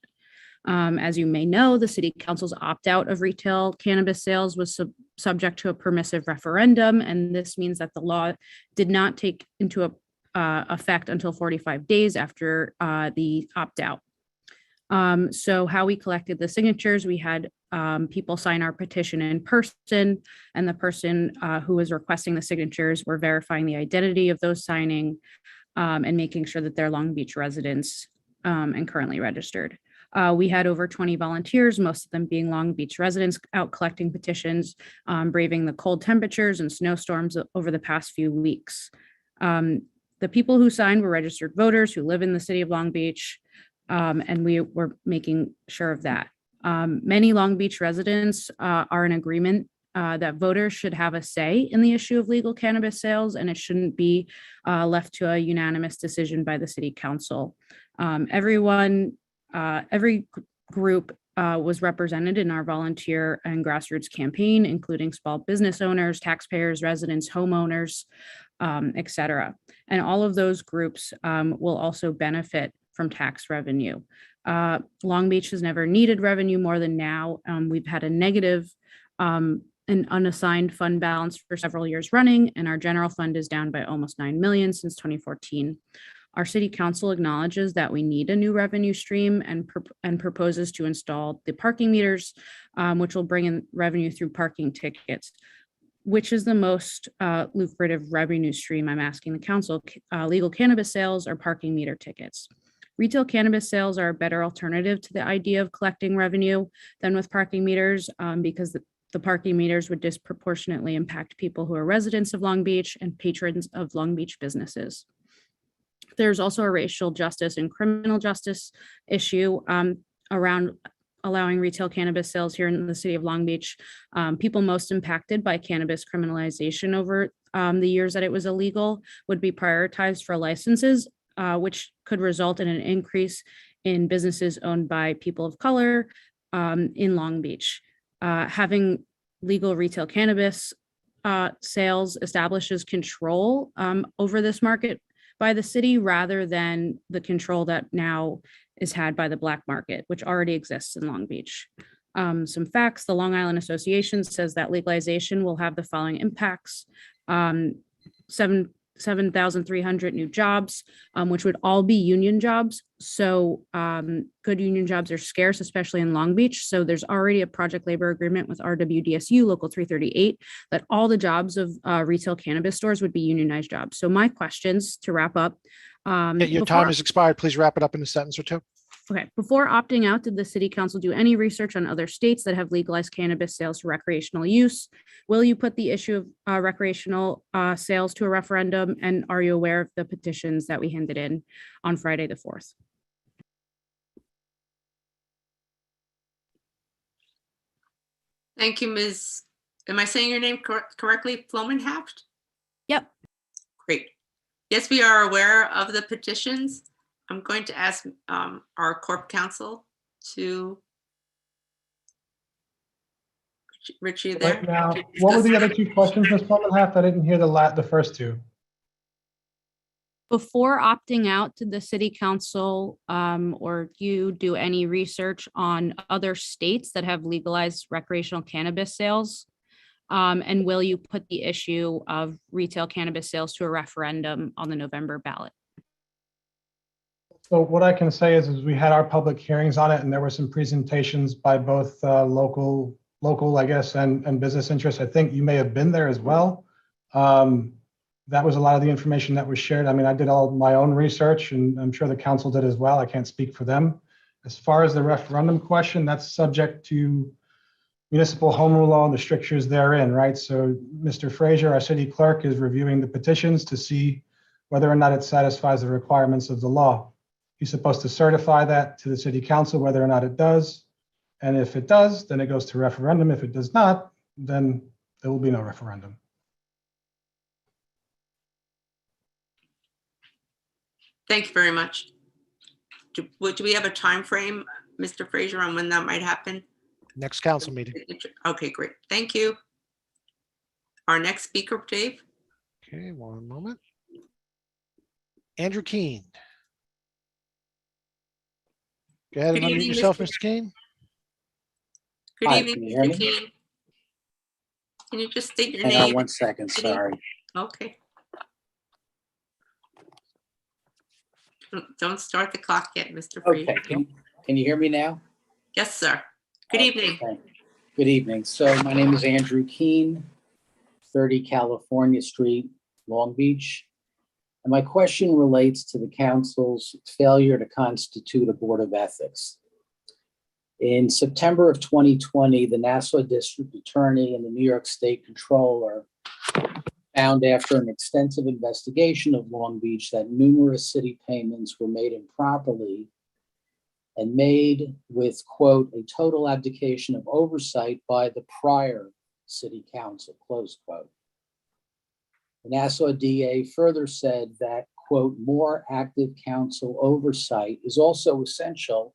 As you may know, the city council's opt-out of retail cannabis sales was subject to a permissive referendum, and this means that the law did not take into effect until 45 days after the opt-out. So how we collected the signatures, we had people sign our petition in person, and the person who was requesting the signatures were verifying the identity of those signing and making sure that they're Long Beach residents and currently registered. We had over 20 volunteers, most of them being Long Beach residents, out collecting petitions, braving the cold temperatures and snowstorms over the past few weeks. The people who signed were registered voters who live in the city of Long Beach, and we were making sure of that. Many Long Beach residents are in agreement that voters should have a say in the issue of legal cannabis sales, and it shouldn't be left to a unanimous decision by the city council. Every group was represented in our volunteer and grassroots campaign, including small business owners, taxpayers, residents, homeowners, et cetera. And all of those groups will also benefit from tax revenue. Long Beach has never needed revenue more than now. We've had a negative and unassigned fund balance for several years running, and our general fund is down by almost 9 million since 2014. Our city council acknowledges that we need a new revenue stream and proposes to install the parking meters, which will bring in revenue through parking tickets. Which is the most lucrative revenue stream? I'm asking the council. Legal cannabis sales or parking meter tickets? Retail cannabis sales are a better alternative to the idea of collecting revenue than with parking meters, because the parking meters would disproportionately impact people who are residents of Long Beach and patrons of Long Beach businesses. There's also a racial justice and criminal justice issue around allowing retail cannabis sales here in the city of Long Beach. People most impacted by cannabis criminalization over the years that it was illegal would be prioritized for licenses, which could result in an increase in businesses owned by people of color in Long Beach. Having legal retail cannabis sales establishes control over this market by the city rather than the control that now is had by the black market, which already exists in Long Beach. Some facts: the Long Island Association says that legalization will have the following impacts: 7,300 new jobs, which would all be union jobs. So good union jobs are scarce, especially in Long Beach. So there's already a project labor agreement with RWDSU Local 338 that all the jobs of retail cannabis stores would be unionized jobs. So my questions to wrap up. Your time has expired. Please wrap it up in a sentence or two. Okay, before opting out, did the city council do any research on other states that have legalized cannabis sales for recreational use? Will you put the issue of recreational sales to a referendum? And are you aware of the petitions that we handed in on Friday the 4th? Thank you, Ms. Am I saying your name correctly? Flomenhaft? Yep. Great. Yes, we are aware of the petitions. I'm going to ask our corp counsel to. Rich, you there? Right now, what were the other two questions, Ms. Plummenhaft? I didn't hear the first two. Before opting out, did the city council or you do any research on other states that have legalized recreational cannabis sales? And will you put the issue of retail cannabis sales to a referendum on the November ballot? So what I can say is we had our public hearings on it, and there were some presentations by both local, I guess, and business interests. I think you may have been there as well. That was a lot of the information that was shared. I mean, I did all my own research, and I'm sure the council did as well. I can't speak for them. As far as the referendum question, that's subject to municipal home rule law and the strictures therein, right? So Mr. Frazier, our city clerk, is reviewing the petitions to see whether or not it satisfies the requirements of the law. He's supposed to certify that to the city council, whether or not it does. And if it does, then it goes to referendum. If it does not, then there will be no referendum. Thank you very much. Do we have a time frame, Mr. Frazier, on when that might happen? next council meeting. Okay, great. Thank you. Our next speaker, Dave. Okay, one moment. Andrew Keene. Go ahead and Good unmute evening, yourself, Mr. Mr. Keene. Good Hi, evening, can you hear Mr. me? Keene. Can you just state your Hang on name? 1 second, City? sorry. Okay. Don't start the clock yet, Mr. Freed. Okay, can you hear me now? Yes, sir. Good evening. Okay. Good evening. So my name is Andrew Keene, 30 California Street, Long Beach. And my question relates to the council's failure to constitute a board of ethics. In September of 2020, the Nassau District Attorney and the New York State Controller found, after an extensive investigation of Long Beach, that numerous city payments were made improperly and made with, quote, a total abdication of oversight by the prior city council, close quote. The Nassau DA further said that, quote, more active council oversight is also essential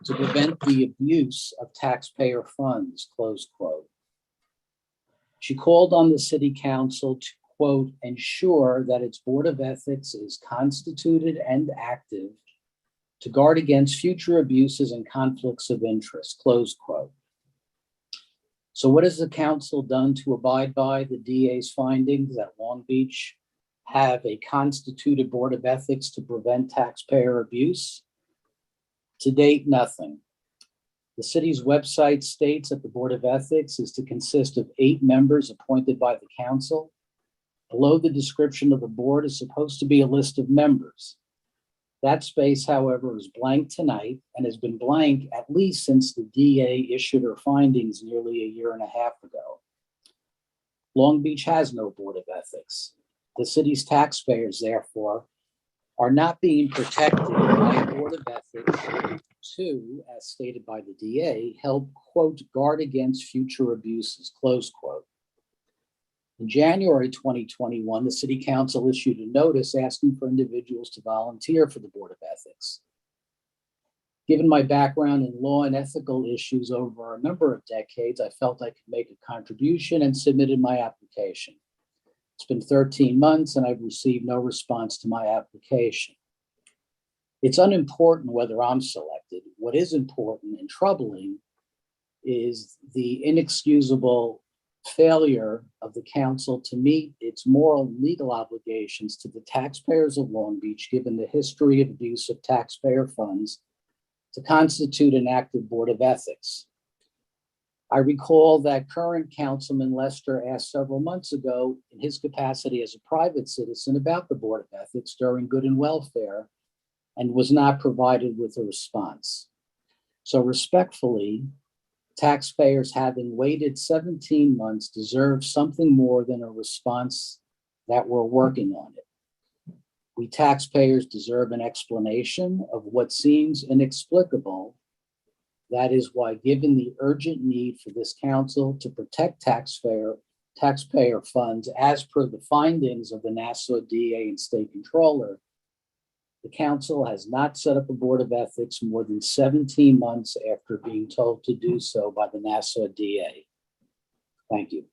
to prevent the abuse of taxpayer funds, close quote. She called on the city council to, quote, ensure that its board of ethics is constituted and active to guard against future abuses and conflicts of interest, close quote. So what has the council done to abide by the DA's findings that Long Beach have a constituted board of ethics to prevent taxpayer abuse? To date, nothing. The city's website states that the Board of Ethics is to consist of 8 members appointed by the council. Below the description of the board is supposed to be a list of members. That space, however, is blank tonight and has been blank at least since the DA issued her findings nearly a year and a half ago. Long Beach has no Board of Ethics. The city's taxpayers, therefore, are not being protected by a Board of Ethics to, as stated by the DA, help, quote, guard against future abuses, close quote. In January 2021, the City Council issued a notice asking for individuals to volunteer for the Board of Ethics. Given my background in law and ethical issues over a number of decades, I felt I could make a contribution and submitted my application. It's been 13 months and I've received no response to my application. It's unimportant whether I'm selected. What is important and troubling is the inexcusable failure of the council to meet its moral and legal obligations to the taxpayers of Long Beach, given the history of abuse of taxpayer funds, to constitute an active Board of Ethics. I recall that current Councilman Lester asked several months ago, in his capacity as a private citizen, about the Board of Ethics during Good and Welfare, and was not provided with a response. So respectfully, taxpayers, having waited 17 months, deserve something more than a response that we're working on it. We taxpayers deserve an explanation of what seems inexplicable. That is why, given the urgent need for this council to protect taxpayer funds, as per the findings of the Nassau DA and State Controller, the council has not set up a Board of Ethics more than 17 months after being told to do so by the Nassau DA. Thank you.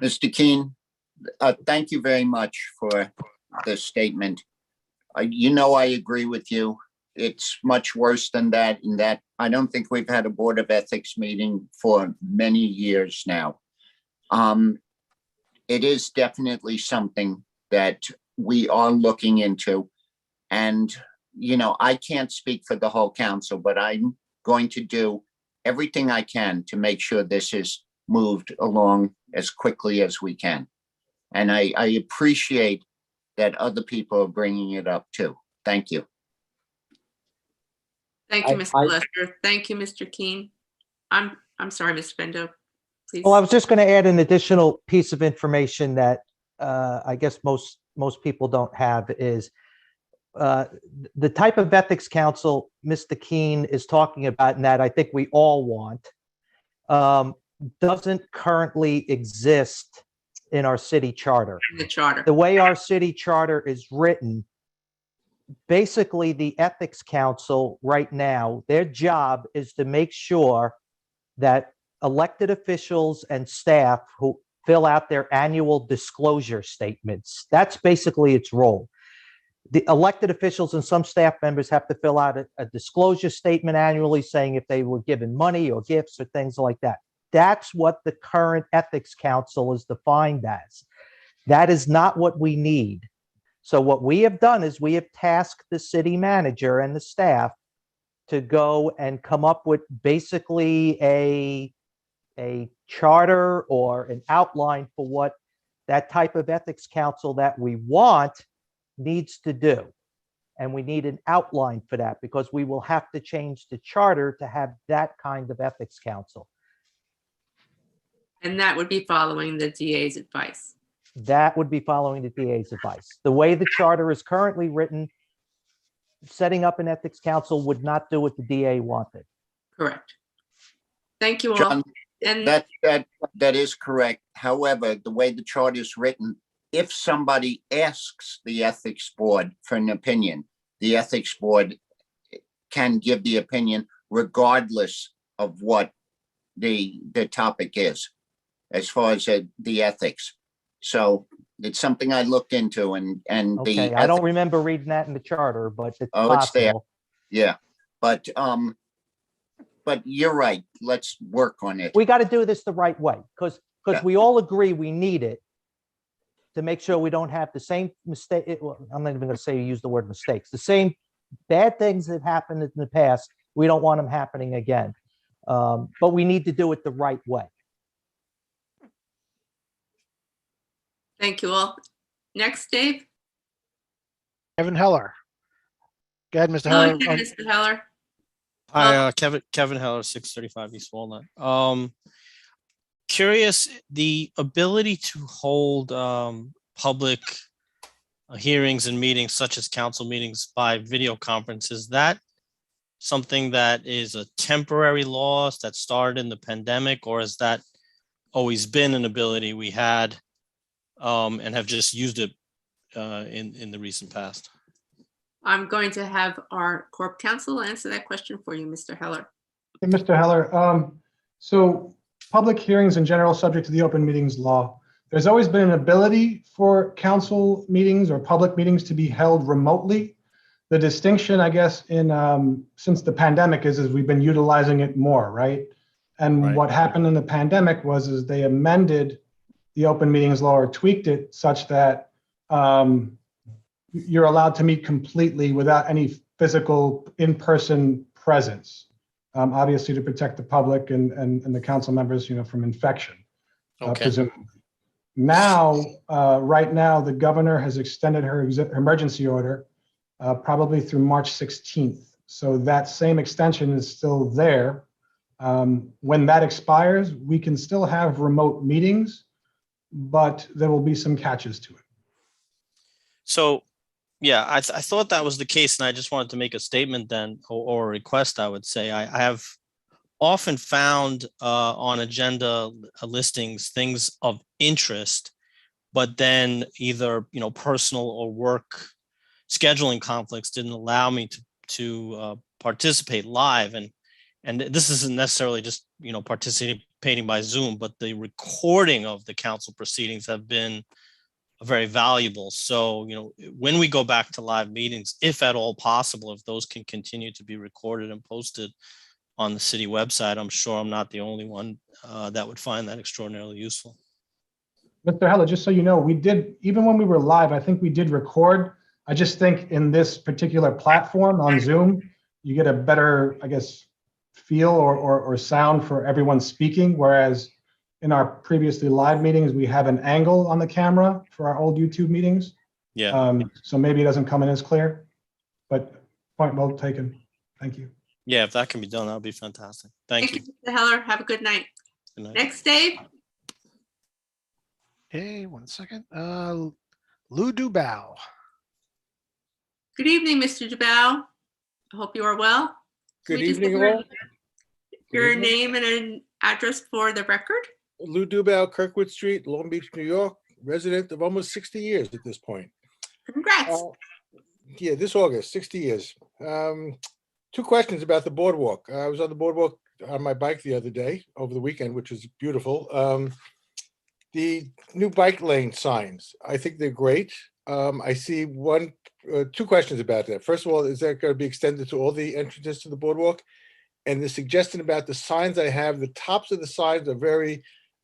Mr. Keene, thank you very much for the statement. I agree with you. It's much worse than that, in that I don't think we've had a Board of Ethics meeting for many years now. It is definitely something that we are looking into. And, I can't speak for the whole council, but I'm going to do everything I can to make sure this is moved along as quickly as we can. And I appreciate that other people are bringing it up too. Thank you. Thank you, Mr. Lester. Thank you, Mr. Keene. I'm sorry, Mr. Bendo, please. Well, I was just going to add an additional piece of information that I guess most people don't have is the type of ethics council Mr. Keene is talking about, and that I think we all want, doesn't currently exist in our city charter. The charter. The way our city charter is written, basically the Ethics Council right now, their job is to make sure that elected officials and staff who fill out their annual disclosure statements, that's basically its role. The elected officials and some staff members have to fill out a disclosure statement annually saying if they were given money or gifts or things like that. That's what the current Ethics Council is defined as. That is not what we need. So what we have done is we have tasked the city manager and the staff to go and come up with basically a charter or an outline for what that type of ethics council that we want needs to do. And we need an outline for that because we will have to change the charter to have that kind of ethics council. And that would be following the DA's advice. That would be following the DA's advice. The way the charter is currently written, setting up an ethics council would not do what the DA wanted. Correct. Thank you all. John, And that is correct. However, the way the chart is written, if somebody asks the ethics board for an opinion, the ethics board can give the opinion regardless of what the topic is, as far as the ethics. So it's something I looked into, and Okay, I don't remember reading that in the charter, but it's Oh, it's there. possible. Yeah, but you're right. Let's work on it. We got to do this the right way because Yeah. we all agree we need it to make sure we don't have the same mistake. I'm not even going to say use the word mistakes. The same bad things that happened in the past, we don't want them happening again. But we need to do it the right way. thank you all. Next, Dave. Kevin Heller. Go ahead, Mr. Go Heller. ahead, Mr. Heller. Hi, Kevin Heller, 635 East Walnut. Curious, the ability to hold public hearings and meetings such as council meetings by video conference, is that something that is a temporary loss that started in the pandemic, or has that always been an ability we had and have just used it in the recent past? I'm going to have our Corp Counsel answer that question for you, Mr. Heller. Hey, Mr. Heller, so public hearings in general, subject to the open meetings law, there's always been an ability for council meetings or public meetings to be held remotely. The distinction, I guess, in since the pandemic is we've been utilizing it more, right? And Right. what happened in the pandemic is they amended the open meetings law or tweaked it such that you're allowed to meet completely without any physical in-person presence, obviously to protect the public and the council members, from infection, Okay. presumably. Now, right now, the governor has extended her emergency order probably through March 16th. So that same extension is still there. When that expires, we can still have remote meetings, but there will be some catches to it. So, yeah, I thought that was the case, and I just wanted to make a statement then, or a request, I would say. I have often found on agenda listings things of interest, but then either personal or work scheduling conflicts didn't allow me to participate live, and this isn't necessarily just participating by Zoom, but the recording of the council proceedings have been very valuable. So, when we go back to live meetings, if at all possible, if those can continue to be recorded and posted on the city website, I'm sure I'm not the only one that would find that extraordinarily useful. Mr. Heller, just so you know, we did, even when we were live, I think we did record. I just think in this particular platform on Zoom, you get a better, I guess, feel or sound for everyone speaking, whereas in our previously live meetings, we have an angle on the camera for our old YouTube meetings. Yeah. So maybe it doesn't come in as clear, but point well taken. Thank you. Yeah, if that can be done, that would be fantastic. Thank you. Mr. Heller. Have a good night. Good night. Next, Dave. Okay, 1 second. Lou Dubow. Good evening, Mr. Dubow. I hope you are well. Can Good we just evening, get all. your evening. name and an address for the record? Lou Dubow, Kirkwood Street, Long Beach, New York, resident of almost 60 years at this point. Congrats. yeah, this August, 60 years. Two questions about the boardwalk. I was on the boardwalk on my bike the other day, over the weekend, which was beautiful. The new bike lane signs, I think they're great. I see two questions about that. First of all, is that going to be extended to all the entrances to the boardwalk? And the suggestion about the signs I have, the tops of the signs are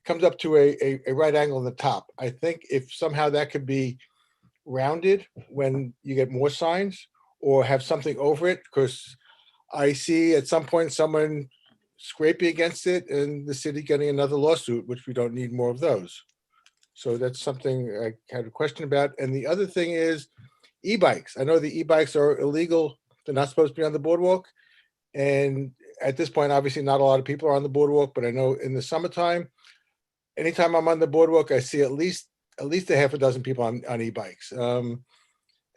comes up to a right angle on the top. I think if somehow that could be rounded when you get more signs, or have something over it, because I see at some point someone scraping against it and the city getting another lawsuit, which we don't need more of those. So that's something I had a question about. And the other thing is e-bikes. I know the e-bikes are illegal. They're not supposed to be on the boardwalk. And at this point, obviously not a lot of people are on the boardwalk, but I know in the summertime, anytime I'm on the boardwalk, I see at least a half a dozen people on e-bikes.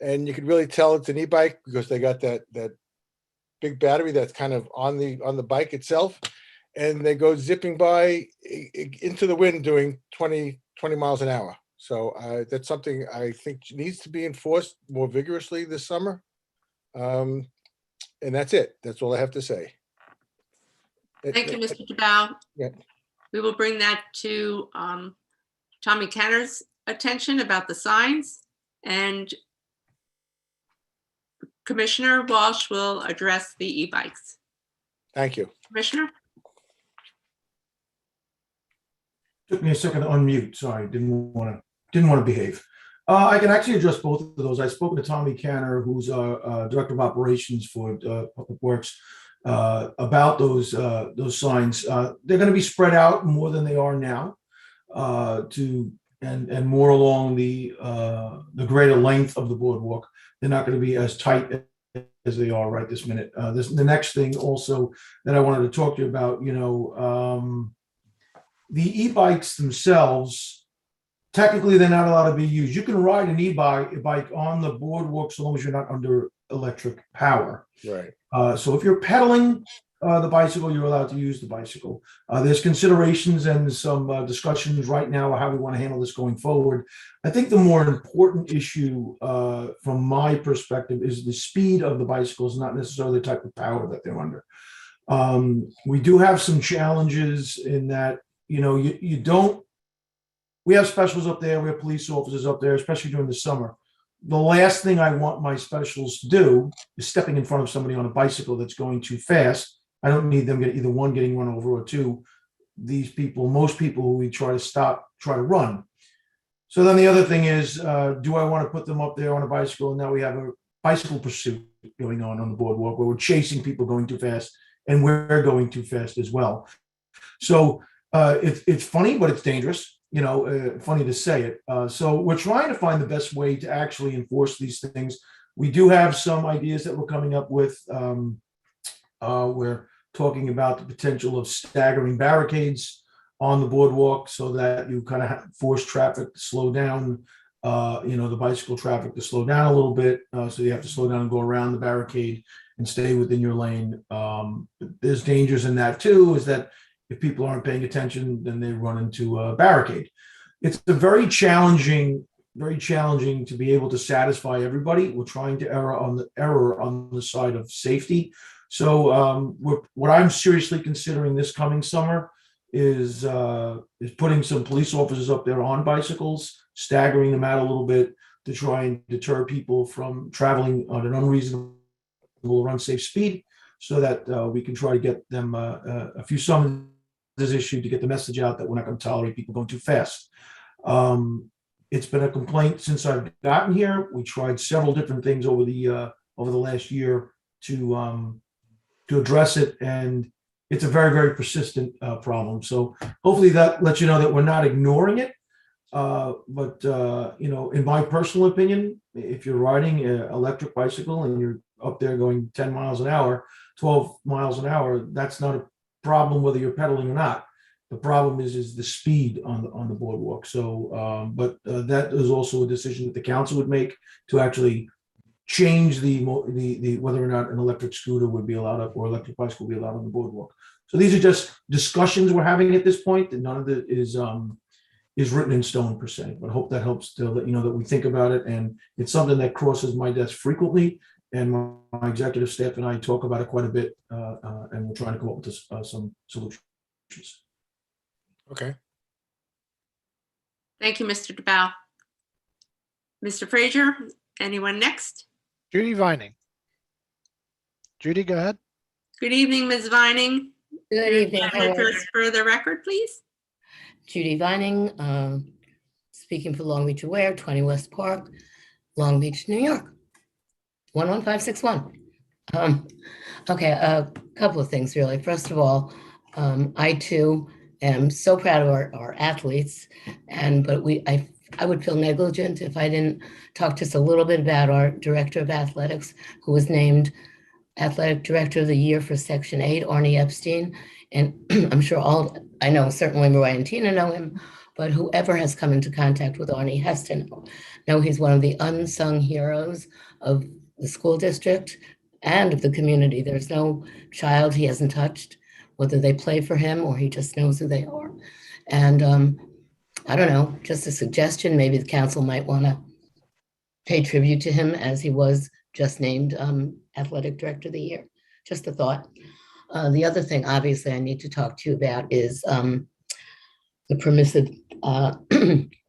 And you could really tell it's an e-bike because they got that big battery that's kind of on the bike itself, and they go zipping by into the wind doing 20 miles an hour. So that's something I think needs to be enforced more vigorously this summer. And that's it. That's all I have to say. Thank you, Mr. DeBow. Yeah. We will bring that to Tommy Kenner's attention about the signs, and Commissioner Walsh will address the e-bikes. Thank you. Commissioner? Took me a second to unmute. Sorry, didn't want to behave. I can actually address both of those. I've spoken to Tommy Canner, who's Director of Operations for Public Works, about those signs. They're going to be spread out more than they are now, and more along the greater length of the boardwalk. They're not going to be as tight as they are right this minute. The next thing also that I wanted to talk to you about, the e-bikes themselves, technically they're not allowed to be used. You can ride an e-bike on the boardwalk so long as you're not under electric power. Right. So if you're pedaling the bicycle, you're allowed to use the bicycle. There's considerations and some discussions right now of how we want to handle this going forward. I think the more important issue from my perspective is the speed of the bicycles, not necessarily the type of power that they're under. We do have some challenges in that, we have specials up there, we have police officers up there, especially during the summer. The last thing I want my specials to do is stepping in front of somebody on a bicycle that's going too fast. I don't need them getting run over, or two, most people who we try to stop, try to run. So then the other thing is, do I want to put them up there on a bicycle? And now we have a bicycle pursuit going on the boardwalk where we're chasing people going too fast, and we're going too fast as well. So it's funny, but it's dangerous. Funny to say it. So we're trying to find the best way to actually enforce these things. We do have some ideas that we're coming up with. We're talking about the potential of staggering barricades on the boardwalk so that you kind of force traffic to slow down, the bicycle traffic to slow down a little bit. So you have to slow down and go around the barricade and stay within your lane. There's dangers in that too, is that if people aren't paying attention, then they run into a barricade. It's very challenging to be able to satisfy everybody. We're trying to err on the side of safety. So what I'm seriously considering this coming summer is putting some police officers up there on bicycles, staggering them out a little bit to try and deter people from traveling on an unreasonable or unsafe speed, so that we can try to get them a few summonses issued to get the message out that we're not going to tolerate people going too fast. It's been a complaint since I've gotten here. We tried several different things over the last year to address it, and it's a very, very persistent problem. So hopefully that lets you know that we're not ignoring it. But in my personal opinion, if you're riding an electric bicycle and you're up there going 10 miles an hour, 12 miles an hour, that's not a problem whether you're pedaling or not. The problem is the speed on the boardwalk. So, but that is also a decision that the council would make to actually change the whether or not an electric scooter would be allowed up or electric bicycle would be allowed on the boardwalk. So these are just discussions we're having at this point, and none of it is is written in stone per se, but I hope that helps to let you know that we think about it, and it's something that crosses my desk frequently, and my executive staff and I talk about it quite a bit, and we're trying to come up with this, some solutions. Okay. Thank you, Mr. DeBow. Mr. Frazier, anyone next? Judy Vining. Judy, go ahead. Good evening, Ms. Vining. Good Your evening. name How and are you? address for the record, please. Judy Vining, speaking for Long Beach Aware, 20 West Park, Long Beach, New York, 11561. Okay, a couple of things really. First of all, I too am so proud of our athletes, but I would feel negligent if I didn't talk just a little bit about our Director of Athletics, who was named Athletic Director of the Year for Section 8, Arnie Epstein. And I'm sure I know certainly Mariah and Tina know him, but whoever has come into contact with Arnie has to know he's one of the unsung heroes of the school district and of the community. There's no child he hasn't touched, whether they play for him or he just knows who they are. And I don't know, just a suggestion, maybe the council might want to pay tribute to him as he was just named Athletic Director of the Year. Just a thought. The other thing, obviously, I need to talk to you about is the permissive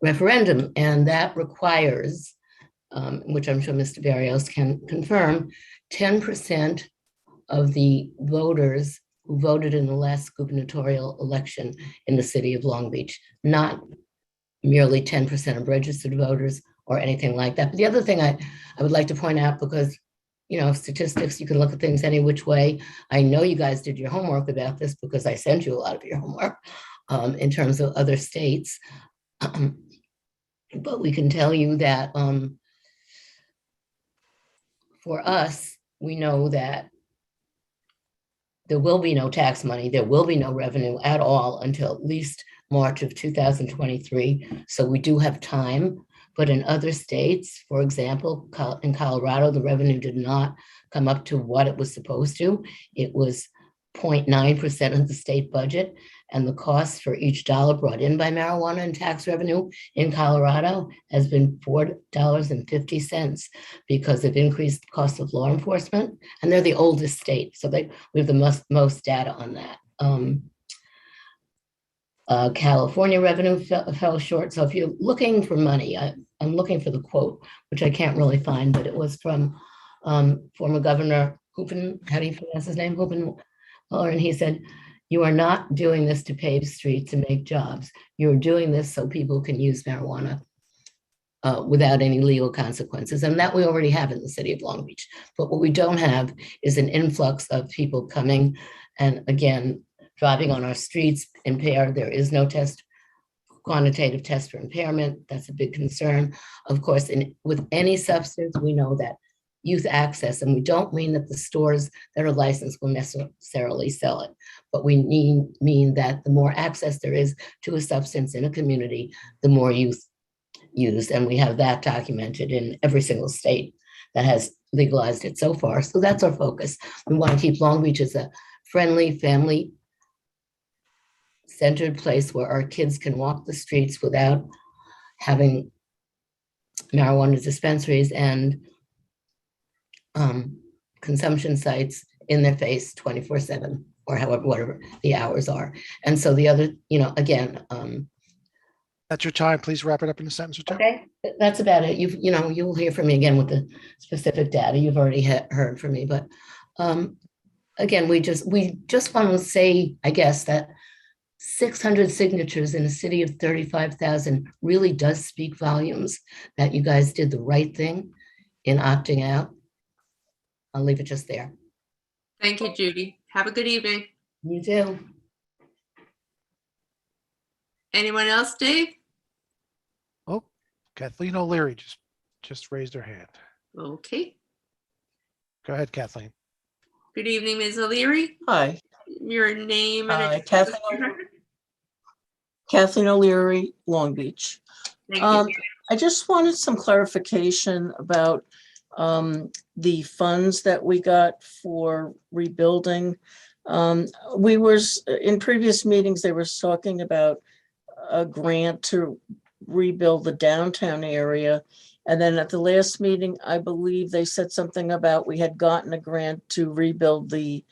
referendum, and that requires, which I'm sure Mr. Barrios can confirm, 10% of the voters who voted in the last gubernatorial election in the city of Long Beach, not merely 10% of registered voters or anything like that. But the other thing I would like to point out, because statistics, you can look at things any which way. I know you guys did your homework about this because I sent you a lot of your homework in terms of other states. But we can tell you that for us, we know that there will be no tax money, there will be no revenue at all until at least March of 2023. So we do have time. But in other states, for example, in Colorado, the revenue did not come up to what it was supposed to. It was 0.9% of the state budget, and the cost for each dollar brought in by marijuana and tax revenue in Colorado has been $4.50 because of increased cost of law enforcement, and they're the oldest state, so we have the most data on that. California revenue fell short. So if you're looking for money, I'm looking for the quote, which I can't really find, but it was from former Governor Hoopen, how do you pronounce his name? Hoopen, and he said, "You are not doing this to pave streets and make jobs. You're doing this so people can use marijuana without any legal consequences." And that we already have in the city of Long Beach. But what we don't have is an influx of people coming and, again, driving on our streets impaired. There is no quantitative test for impairment. That's a big concern. Of course, with any substance, we know that youth access, and we don't mean that the stores that are licensed will necessarily sell it, but we mean that the more access there is to a substance in a community, the more youth use. And we have that documented in every single state that has legalized it so far. So that's our focus. We want to keep Long Beach as a friendly, family centered place where our kids can walk the streets without having marijuana dispensaries and consumption sites in their face 24/7 or whatever the hours are. And so the other, again, That's your time. Please wrap it up in a sentence or two. okay, that's about it. You'll hear from me again with the specific data. You've already heard from me, but again, we just want to say, I guess, that 600 signatures in a city of 35,000 really does speak volumes that you guys did the right thing in opting out. I'll leave it just there. Thank you, Judy. Have a good evening. You too. Anyone else, Dave? Oh, Kathleen O'Leary just raised her hand. Okay. Go ahead, Kathleen. Good evening, Ms. O'Leary. Hi, Your name and address. Kathleen O'Leary, Long Beach. Thank you. I just wanted some clarification about the funds that we got for rebuilding. In previous meetings, they were talking about a grant to rebuild the downtown area. And then at the last meeting, I believe they said something about we had gotten a grant to rebuild the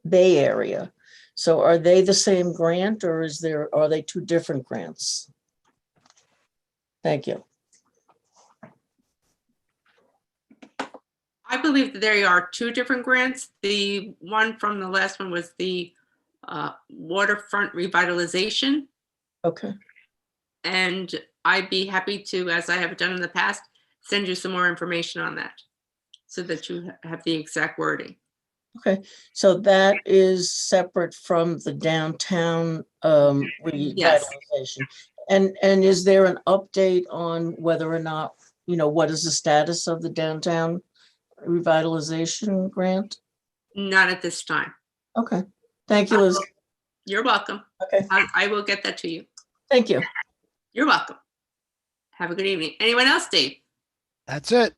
Bay Area. So are they the same grant or are they two different grants? Thank you. I believe that there are two different grants. The one from the last one was the waterfront revitalization. Okay, And I'd be happy to, as I have done in the past, send you some more information on that so that you have the exact wording. okay. So that is separate from the downtown Yes. revitalization. And is there an update on whether or not, what is the status of the downtown revitalization grant? Not at this time. Okay, thank you, Liz. You're welcome. Okay, I will get that to you. thank you. You're welcome. Have a good evening. Anyone else, Dave? That's it.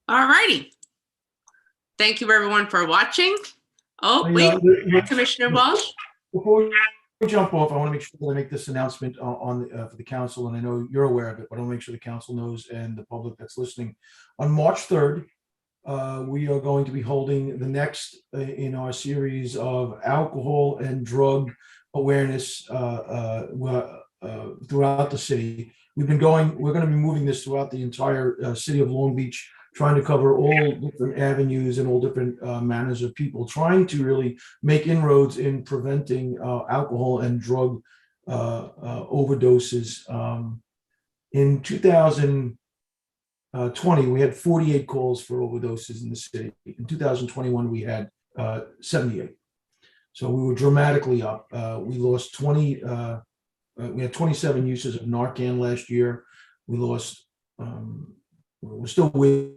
All righty. Thank you everyone for watching. Oh, Hey, wait, Commissioner Walsh. Before we jump off, I want to make sure that I make this announcement for the council, and I know you're aware of it, but I want to make sure the council knows and the public that's listening. On March 3rd, we are going to be holding the next in our series of alcohol and drug awareness throughout the city. We're going to be moving this throughout the entire city of Long Beach, trying to cover all different avenues and all different manners of people, trying to really make inroads in preventing alcohol and drug overdoses. In 2020, we had 48 calls for overdoses in the city. In 2021, we had 78. So we were dramatically up. We lost 20. We had 27 uses of Narcan last year. We lost. We're still waiting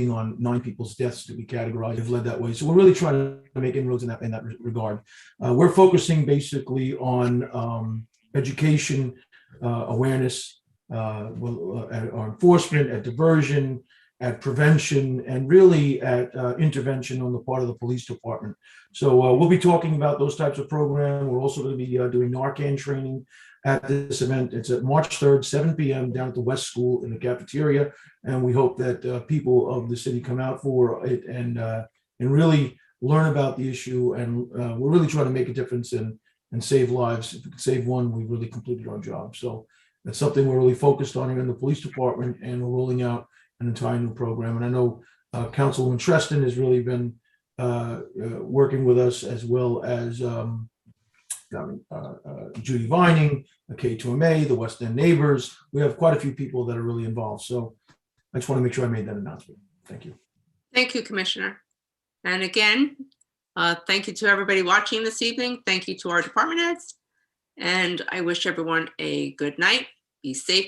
on 9 people's deaths to be categorized, have led that way. So we're really trying to make inroads in that regard. We're focusing basically on education, awareness, at our enforcement, at diversion, at prevention, and really at intervention on the part of the police department. So we'll be talking about those types of programs. We're also going to be doing Narcan training at this event. It's at March 3rd, 7 p.m. down at the West School in the cafeteria. And we hope that people of the city come out for it and really learn about the issue. And we're really trying to make a difference and save lives. If we can save one, we really completed our job. So that's something we're really focused on here in the police department, and we're rolling out an entire new program. And I know Councilwoman Treston has really been working with us, as well as Judy Vining, the K2MA, the West End Neighbors. We have quite a few people that are really involved. So I just want to make sure I made that announcement. Thank you. Thank you, Commissioner. And again, thank you to everybody watching this evening. Thank you to our department heads. And I wish everyone a good night. Be safe,